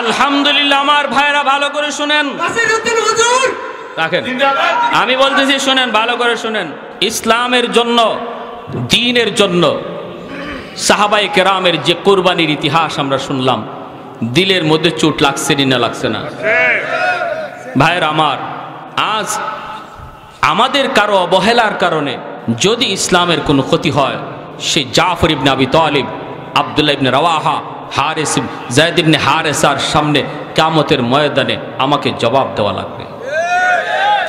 আলহামদুলিল্লাহ। আমার ভাইরা ভালো করে শুনেন, আমি বলতেছি শুনেন, ভালো করে শুনেন। ইসলামের জন্য, দ্বীনের জন্য সাহাবায়ে কেরামের যে কোরবানির ইতিহাস আমরা শুনলাম, দিলের মধ্যে চোট লাগছে না লাগছে না? ভাইরা আমার, আজ আমাদের কারো অবহেলার কারণে যদি ইসলামের কোনো ক্ষতি হয়, সে জাফর ইবনে আবি তালিব, আব্দুল্লাহ ইবনে রাওয়াহা, হারিস যায়েদ ইবনে হারেসার সামনে কিয়ামতের ময়দানে আমাকে জবাব দেওয়া লাগবে।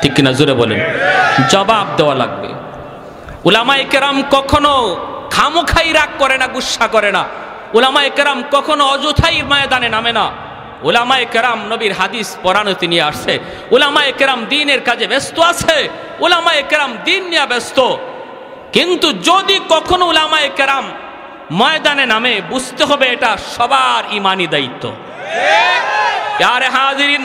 ঠিক কিনা? জোরে বলেন। জবাব দেওয়া লাগবে। উলামায়ে কেরাম কখনো খামোখাই রাগ করে না, গুসা করে না। উলামায়ে কেরাম কখনো অযথাই ময়দানে নামে না। উলামায়ে কেরাম নবীর হাদিস পড়ানোতে নিয়ে আসছে, উলামায়ে কেরাম দ্বীনের কাজে ব্যস্ত আছে, উলামায়ে কেরাম দ্বীন নিয়ে ব্যস্ত। কিন্তু যদি কখনো উলামায়ে কেরাম ময়দানে নামে, বুঝতে হবে এটা সবার ইমানি দায়িত্ব। আরে হাজিরিন,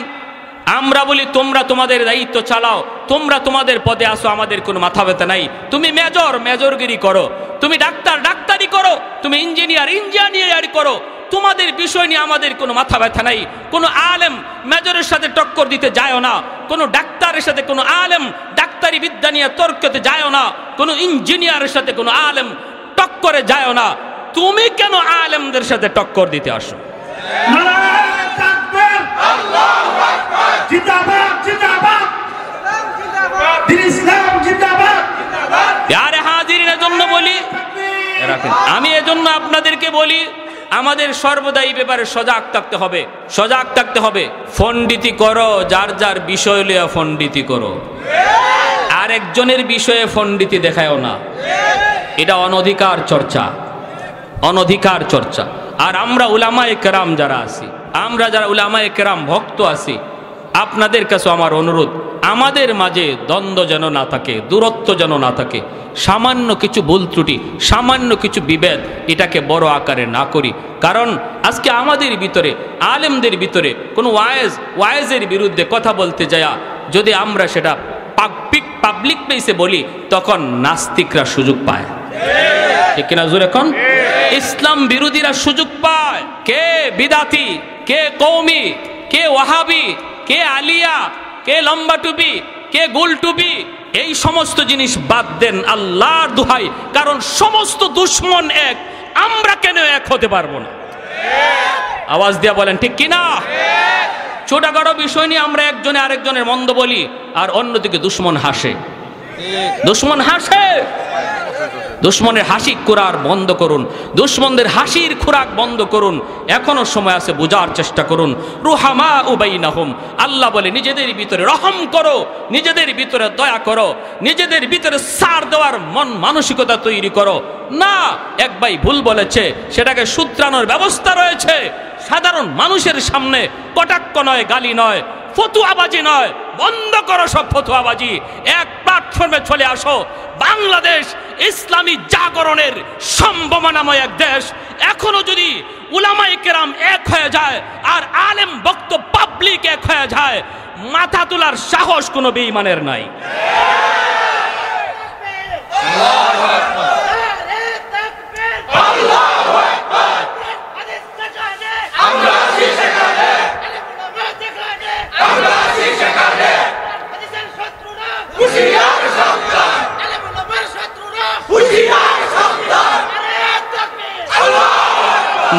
আমরা বলি তোমরা তোমাদের দায়িত্ব চালাও, তোমরা তোমাদের পদে আসো, আমাদের কোনো মাথা ব্যথা নাই। তুমি মেজর মেজরগিরি করো, তুমি ডাক্তার ডাক্তারি করো, তুমি ইঞ্জিনিয়ার ইঞ্জিনিয়ারি করো, তোমাদের বিষয় নিয়ে আমাদের কোনো মাথা ব্যথা নাই। কোনো আলেম মেজরের সাথে টক্কর দিতে যায়ও না, কোনো ডাক্তারের সাথে কোনো আলেম ডাক্তারি বিদ্যা নিয়ে তর্কতে যায়ও না, কোনো ইঞ্জিনিয়ারের সাথে কোনো আলেম টক্করে যায়ও না। তুমি কেন আলেমদের সাথে টক্কর দিতে আসো? আমি এজন্য আপনাদেরকে বলি, আমাদের সর্বদা এই ব্যাপারে সজাগ থাকতে হবে, সজাগ থাকতে হবে। ফন্ডিতি করো, যার যার বিষয় লিয়া ফন্ডিতি করো, আরেকজনের বিষয়ে ফন্ডিতি দেখায়ও না। এটা অনধিকার চর্চা, অনধিকার চর্চা। আর আমরা উলামায়ে কেরাম যারা আছি, আমরা যারা উলামায়ে কেরাম ভক্ত আছি, আপনাদের কাছে আমার অনুরোধ, আমাদের মাঝে দ্বন্দ্ব যেন না থাকে, দূরত্ব যেন না থাকে। সামান্য কিছু ভুল ত্রুটি, সামান্য কিছু বিভেদ, এটাকে বড় আকারে না করি। কারণ আজকে আমাদের ভিতরে, আলেমদের ভিতরে কোনো ওয়াইজের বিরুদ্ধে কথা বলতে যায়, যদি আমরা সেটা পাবলিক প্লেসে বলি, তখন নাস্তিকরা সুযোগ পায়। ঠিক কিনা? জোরে এখন ইসলাম বিরোধীরা সুযোগ পায়। কে বিদাতি, কে কওমি, কে ওয়াহাবি, কে আলিয়া, কে লম্বা টুপি, কে গোল টুপি, এই সমস্ত জিনিস বাদ দেন আল্লাহর দোহাই। কারণ সমস্ত দুশ্মন এক, আমরা কেন এক হতে পারবো না? আওয়াজ দিয়া বলেন ঠিক কিনা? ছোটখাটো বিষয় নিয়ে আমরা একজনে আরেকজনের মন্দ বলি, আর অন্যদিকে দুশ্মন হাসে, দুশ্মন হাসে। দুশ্মনের হাসি খোরাক বন্ধ করুন, দুশ্মনদের হাসির খোরাক বন্ধ করুন। এখনো সময় আছে, বোঝার চেষ্টা করুন। রুহামা উবাইনাহুম, আল্লাহ বলে নিজেদের ভিতরে রহম করো, নিজেদের ভিতরে দয়া করো, নিজেদের ভিতরে ছাড় দেওয়ার মন মানসিকতা তৈরি করো। না, এক ভাই ভুল বলেছে, সেটাকে শুধরানোর ব্যবস্থা রয়েছে। সাধারণ মানুষের সামনে কটাক্ষ নয়, গালি নয়, ফতুয়াবাজি নয়, বন্ধ করো সব ফতুয়াবাজি। এক প্ল্যাটফর্মে চলে আসো। বাংলাদেশ ইসলামী জাগরণের সম্ভাবনাময় এক দেশ। এখনো যদি উলামায়ে কেরাম এক হয়ে যায় আর আলেম বক্ত পাবলিক এক হয়ে যায়, মাথা তোলার সাহস কোনো বেঈমানের নাই।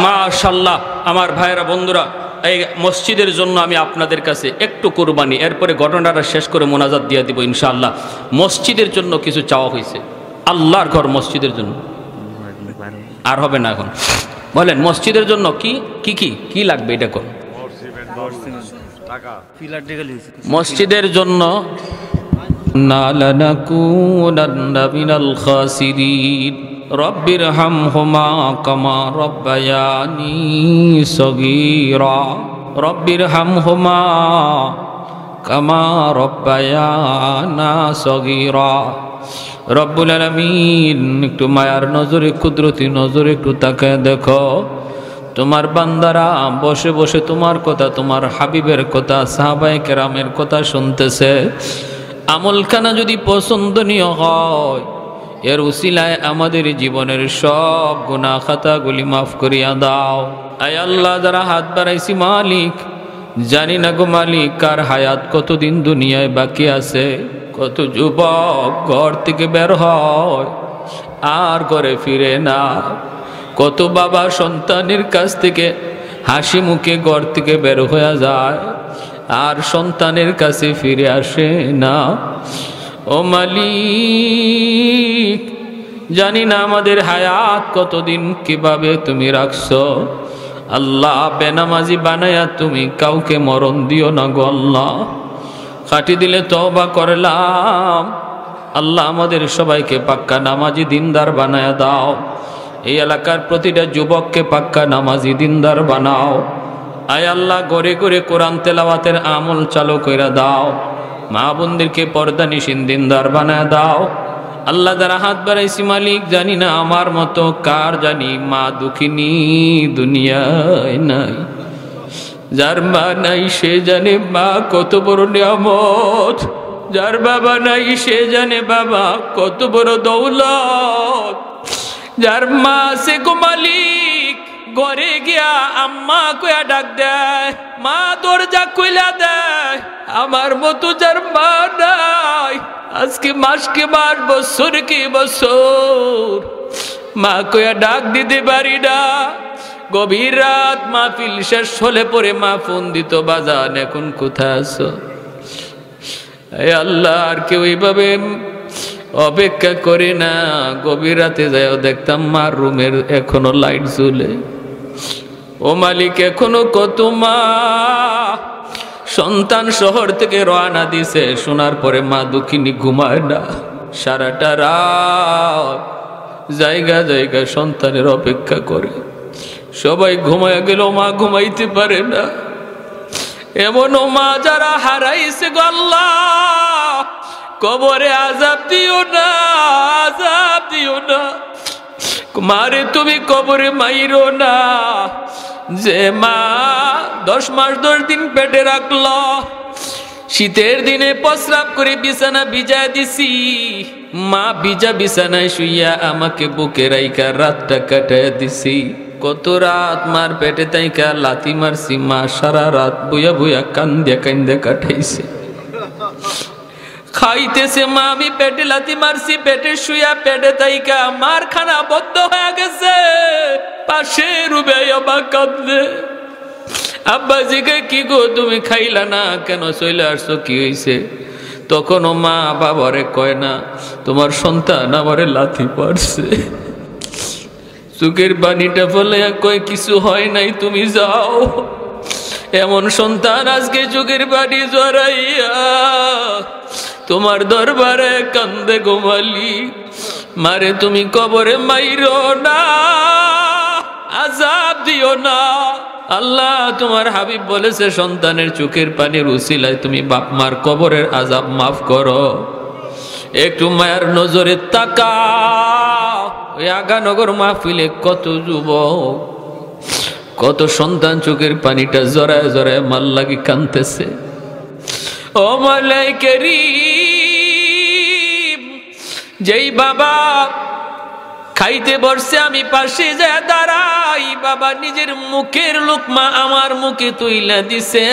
মাশাআল্লাহ, আমার ভাইয়েরা, বন্ধুরা, এই মসজিদের জন্য আমি আপনাদের কাছে একটু কুরবানি, এরপরে ঘটনাটা শেষ করে মোনাজাত দিয়ে দিব ইনশাআল্লাহ। মসজিদের জন্য কিছু চাওয়া হয়েছে, আল্লাহর ঘর মসজিদের জন্য। আর হবে না এখন, বলেন মসজিদের জন্য কি কি কি কি লাগবে এটা কোন মসজিদের জন্য? নালানাকুনান্না মিনাল খাসিরিন রব্বিরহামহুমা কামা রব্বায়ানি সগীরা রব্বিরহামহুমা কামা রব্বায়ানা সগীরা। রব্বুল আলামিন, একটু মায়ার নজরে, কুদরতি নজরে একটু তাকায় দেখো, তোমার বান্দারা বসে বসে তোমার কথা, তোমার হাবিবের কথা, সাহাবায়ে কেরামের কথা শুনতেছে। আমলখানা যদি পছন্দনীয় হয়, এর উসিলায় আমাদের জীবনের সব গুনাহ খাতাগুলি মাফ করিয়া দাও। আয় আল্লাহ, যারা হাত বাড়াইছি মালিক, জানি না গো মালিক কার হায়াত কতদিন দুনিয়ায় বাকি আছে। কত যুবক ঘর থেকে বের হয় আর ঘরে ফিরে না, কত বাবা সন্তানের কাছ থেকে হাসি মুখে ঘর থেকে বের হয়ে যায় আর সন্তানের কাছে ফিরে আসে না। ও মালিক, জানি না আমাদের হায়াত কতদিন কিভাবে তুমি রাখছো। আল্লাহ, বেনামাজি বানায়া তুমি কাউকে মরণ দিও না গো আল্লাহ। কাটি দিলে তওবা করলাম। আল্লাহ, আমাদের সবাইকে পাক্কা নামাজি দিনদার বানায়া দাও। এই এলাকার প্রতিটা যুবককে পাক্কা নামাজি দিনদার বানাও। আয় আল্লাহ, ঘরে ঘরে কোরআন তেলাওয়াতের আমল চালু কইরা দাও। মা বোনদেরকে পর্দানিশীন দিনদার বানায় দাও। আল্লাহ, যারা হাত বাড়াইছি মালিক, জানি না আমার মতো কার জানি মা দুঃখিনী দুনিয়ায় নাই। যার মা নাই সে জানে মা কত বড় নিয়ামত, যার বাবা নাই সে জানে বাবা কত বড় দৌলত। যার মা সে গো মালিক, ঘরে গিয়া আম্মা কয়া ডাক দেয়, মা দরজা কইলা দেয়। আমার মতো যার মা নাই, আজকে মাসকে মাস, বছরকে বছর মা কয়া ডাক দিতে পারি না। গভীর রাত মাহফিল শেষ হলে পরে মা ফোন দিত, বাজান এখন কোথায় আছো? এই আল্লাহ, আর কেউ এইভাবে অপেক্ষা করে না। গভীর রাতে যাও দেখতাম মার রুমের এখনো লাইট জ্বলে। ও মালিক, এখনো কত মা সন্তান শহর থেকে রওনা দিছে, শোনার পরে মা দুঃখিনী ঘুমায় না। সারাটা রাত জায়গা জায়গা সন্তানের অপেক্ষা করে। সবাই ঘুমায় গেল, মা ঘুমাইতে পারে না। এমনও মা যারা হারাইছে গো আল্লাহ, কবরে আযাব দিও না, আযাব দিও না। মারে তুমি কবরে মাইরো না। যে মা 10 মাস 10 দিন পেটে রাখলো, শীতের দিনে প্রস্রাব করে বিছানা ভিজায় দিছি, মা ভিজা বিছানায় শুইয়া আমাকে বুকে রাইখা রাতটা কাটায় দিছি। কত রাত মার পেটে তাইকা লাথি মারছি, মা সারা রাত বুয়া বুয়া কান্দে কান্দে কাটাইছে। খাইতেছে মা, আমি পেটে লাথি মারছি, পেটে শুয়া পেটে তাইকা মার খানা বদ্ধ হয়ে গেছে। পাশে রুবে অবাক কাঁদলে। আব্বা জিকে, কি গো তুমি খাইলা না কেন, চলে আসছো, কি হয়েছে? তখনও মা বাবারে কয় না তোমার সন্তান আমারে লাথি মারছে, চোখের পানিটা ফেলে কয় কিছু হয় নাই, তুমি যাও। এমন সন্তান আজকে চোখের পানি জড়াইয়া তোমার দরবারে কান্দে গো মালিক। মারে তুমি কবরে মাইরো না, আযাব দিও না। আল্লাহ তোমার হাবিব বলেছে সন্তানের চোখের পানির উসিলায় তুমি বাপ মার কবরের আযাব মাফ করো। একটু মায়ের নজরে তাকাও। ওই আগানগর মাহফিলে কত যুবক, কত সন্তান চোখের পানিটা জড়ায় জড়ায় মাল লাগি কাঁদতেছে। ও মাওলাই কারীম, যেই বাবা খাইতে বসছে আমি পাশে যায় দাঁড়াই, বাবা নিজের মুখের লোকমা আমার মুখে তুইলা দিছে।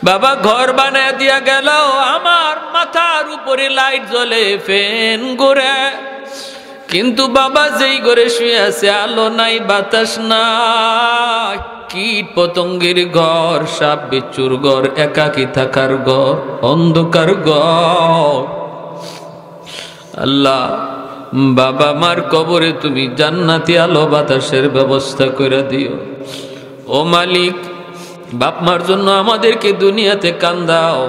বাবা ঘর বানায় দিয়া গেল, আমার মাথার উপরে লাইট জ্বলে, ফ্যান ঘুরে, কিন্তু বাবা যেই ঘরে শুয়ে আছে আলো নাই, বাতাস নাই, কীট পতঙ্গের ঘর, সাপ বিচ্ছুর ঘর, একাকী থাকার ঘর, অন্ধকার ঘর। আল্লাহ বাবা মার কবরে তুমি জান্নাতি আলো বাতাসের ব্যবস্থা করে দিও। ও মালিক, বাপ মার জন্য আমাদেরকে দুনিয়াতে কান্দাও,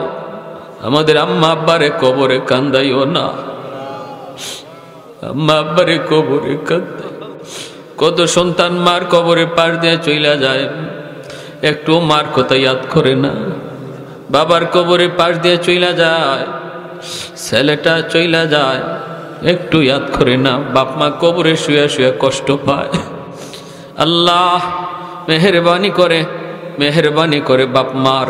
আমাদের আম্মা আব্বারে কবরে কান্দাইও না। আম্মা আব্বারে কবরে কান্দাই। কত সন্তান মার কবরে পার দিয়ে চইলা যায়, একটু মার কথা ইয়াদ করে না। বাবার কবরে পাশ দিয়ে চইলা যায়, ছেলেটা চইলা যায়, একটু ইয়াদ করে না। বাপ মা কবরে শুয়ে শুয়ে কষ্ট পায়। আল্লাহ মেহেরবানি করে বাপ মার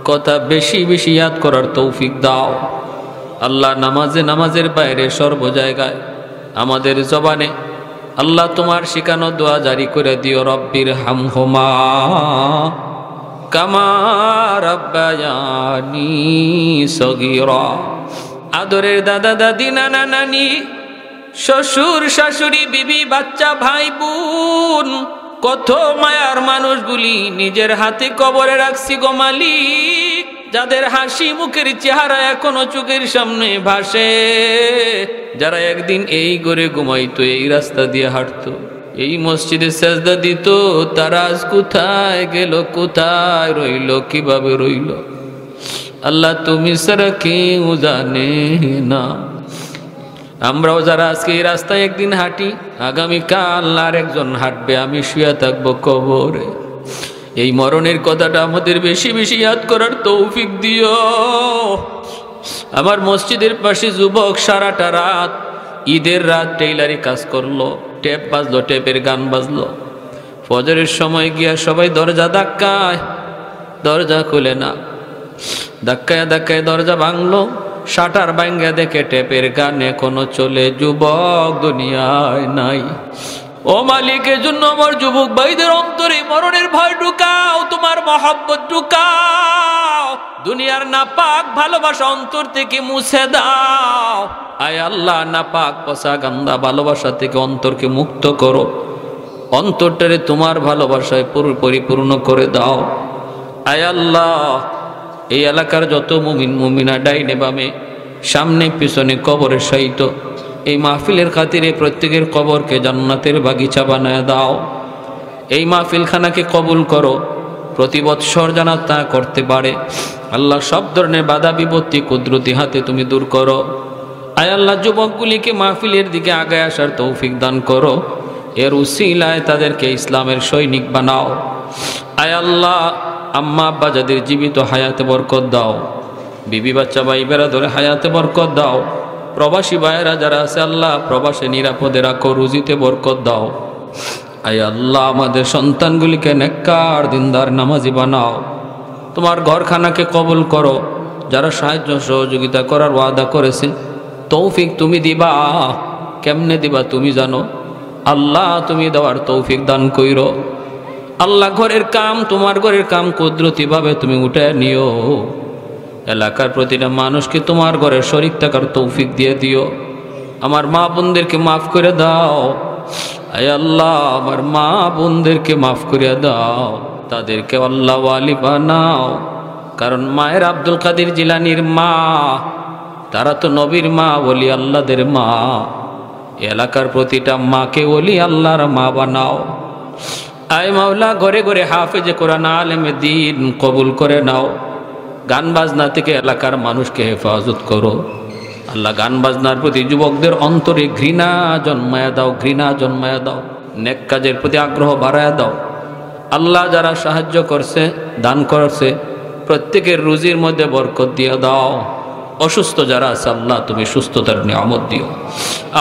কথা বেশি বেশি ইয়াদ করার তৌফিক দাও। আল্লাহ নামাজের বাইরে সর্ব জায়গায় আমাদের জবানে আল্লাহ তোমার শিখানো দোয়া জারি করে দিও। রব্বির হামহুমা কামা রাব্বায়ানি সগীরা। আদরের দাদা দাদি নানা নানি শ্বশুর শাশুড়ি বিবি বাচ্চা ভাই বোন কত মায়ার মানুষগুলি নিজের হাতে কবরে রাখছি গো মালিক, যাদের হাসি মুখের চেহারা এখনো চোখের সামনে ভাসে, যারা একদিন এই ঘরে ঘুমাইতো, এই রাস্তা দিয়ে হাঁটতো, এই মসজিদে সেজদা দিত, তারা আজ কোথায় গেল, কোথায় রইল, কিভাবে রইল আল্লাহ তুমি ছাড়া কেউ জানে না। আমরাও যারা আজকে এই রাস্তায় একদিন হাঁটি, আগামীকাল আর একজন হাঁটবে, আমি শুয়ে থাকবো কবরে। এই মরণের কথাটা আমাদের বেশি বেশি ইয়াদ করার তৌফিক দিও। আমার মসজিদের পাশে যুবক সারাটা রাত, ঈদের রাত টেইলারি কাজ করলো, টেপ বাজলো, টেপের গান বাজলো, ফজরের সময় গিয়া সবাই দরজা ধাক্কায়, দরজা খুলে না, ধাক্কায় ধাক্কায় দরজা ভাঙলো, শাটার ভাঙ্গা দেখে টেপের গান এখনো চলে, যুবক দুনিয়ায় নাই। ও মালিকের জন্য আমার যুবক ভাইদের অন্তরে মরণের ভয় ঢুকাও, তোমার মহব্বত ঢুকাও, দুনিয়ার নাপাক ভালোবাসা অন্তর থেকে মুছে দাও। আয় আল্লাহ, নাপাক পচা গান্দা ভালোবাসা থেকে অন্তরকে মুক্ত করো, অন্তরটারে তোমার ভালোবাসায় পরিপূর্ণ করে দাও। আয় আল্লাহ, এই এলাকার যত মুমিন মুমিনা ডাইনে বামে সামনে পিছনে কবরে শায়িত, এই মাহফিলের খাতিরে প্রত্যেকের কবরকে জান্নাতের বাগিচা বানায় দাও। এই মাহফিলখানাকে কবুল করো, প্রতি বৎসর যেন তা করতে পারে। আল্লাহ সব ধরনের বাধা বিপত্তি কুদরতি হাতে তুমি দূর করো। আয় আল্লাহ, যুবকগুলিকে মাহফিলের দিকে আগায় আসার তৌফিক দান করো, এর উসিলায় তাদেরকে ইসলামের সৈনিক বানাও। আয় আল্লাহ, আম্মা আব্বা যাদের জীবিত হায়াতে বরকত দাও, বিবি বাচ্চা ভাই বেড়াদরে হায়াতে বরকত দাও। প্রবাসী ভাইয়েরা যারা আছে আল্লাহ প্রবাসে নিরাপদে রাখো, রুজিতে বরকত দাও। আয় আল্লাহ, আমাদের সন্তানগুলিকে নেককার দিনদার নামাজি বানাও। তোমার ঘরখানাকে কবুল করো, যারা সাহায্য সহযোগিতা করার ওয়াদা করেছে তৌফিক তুমি দিবা, কেমনে দিবা তুমি জানো। আল্লাহ তুমি দেওয়ার তৌফিক দান কইরো। আল্লাহ ঘরের কাম, তোমার ঘরের কাম কুদরতিভাবে তুমি উঠে নিও। এলাকার প্রতিটা মানুষকে তোমার ঘরের শরীক থাকার তৌফিক দিয়ে দিও। আমার মা বোনদেরকে মাফ করে দাও। আয় আল্লাহ, আমার মা বোনদেরকে মাফ করে দাও, তাদেরকে আল্লাহ ওয়ালি বানাও, কারণ মায়ের আব্দুল কাদের জিলানীর মা, তারা তো নবীর মা, ওলি আল্লাহদের মা। এলাকার প্রতিটা মাকে ওলি আল্লাহর মা বানাও। আয় মাওলা, ঘরে ঘরে হাফেজে কোরআন আলেমে দ্বীন কবুল করে নাও। গান বাজনা থেকে এলাকার মানুষকে হেফাজত করো আল্লাহ। গান বাজনার প্রতি যুবকদের অন্তরে ঘৃণা জন্মায়া দাও, ঘৃণা জন্মায়া দাও। নেক কাজের প্রতি আগ্রহ বাড়ায়া দাও আল্লাহ। যারা সাহায্য করছে, দান করছে, প্রত্যেকের রুজির মধ্যে বরকত দিয়ে দাও। অসুস্থ যারা আছে আল্লাহ, তুমি সুস্থতার নিয়ামত দিও।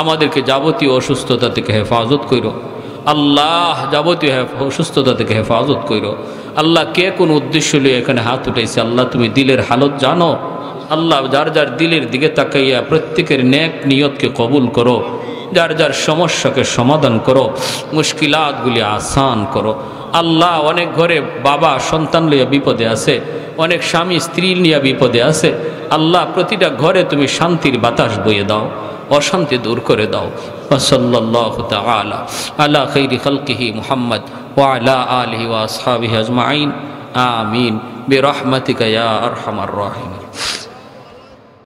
আমাদেরকে যাবতীয় অসুস্থতা থেকে হেফাজত করো আল্লাহ, যাবতীয় অসুস্থতা থেকে হেফাজত করো আল্লাহ। কে কোন উদ্দেশ্য নিয়ে এখানে হাত উঠাইছে আল্লাহ, তুমি দিলের হালত জানো আল্লাহ। যার যার দিলের দিকে তাকাইয়া প্রত্যেকের নেক নিয়তকে কবুল করো। যার যার সমস্যাকে সমাধান করো, মুশকিলাতগুলি আসান করো আল্লাহ। অনেক ঘরে বাবা সন্তান লইয়া বিপদে আছে, অনেক স্বামী স্ত্রী নিয়ে বিপদে আছে আল্লাহ। প্রতিটা ঘরে তুমি শান্তির বাতাস বইয়ে দাও, অশান্তি দূর করে দাও। সাল্লাল্লাহু তাআলা আলা খাইরি খালকিহি মুহাম্মদ ওয়া আলা আলিহি ওয়া আসহাবিহি আজমাইন। আমিন বিরহমাতিকা ইয়া আরহামার রাহিমিন।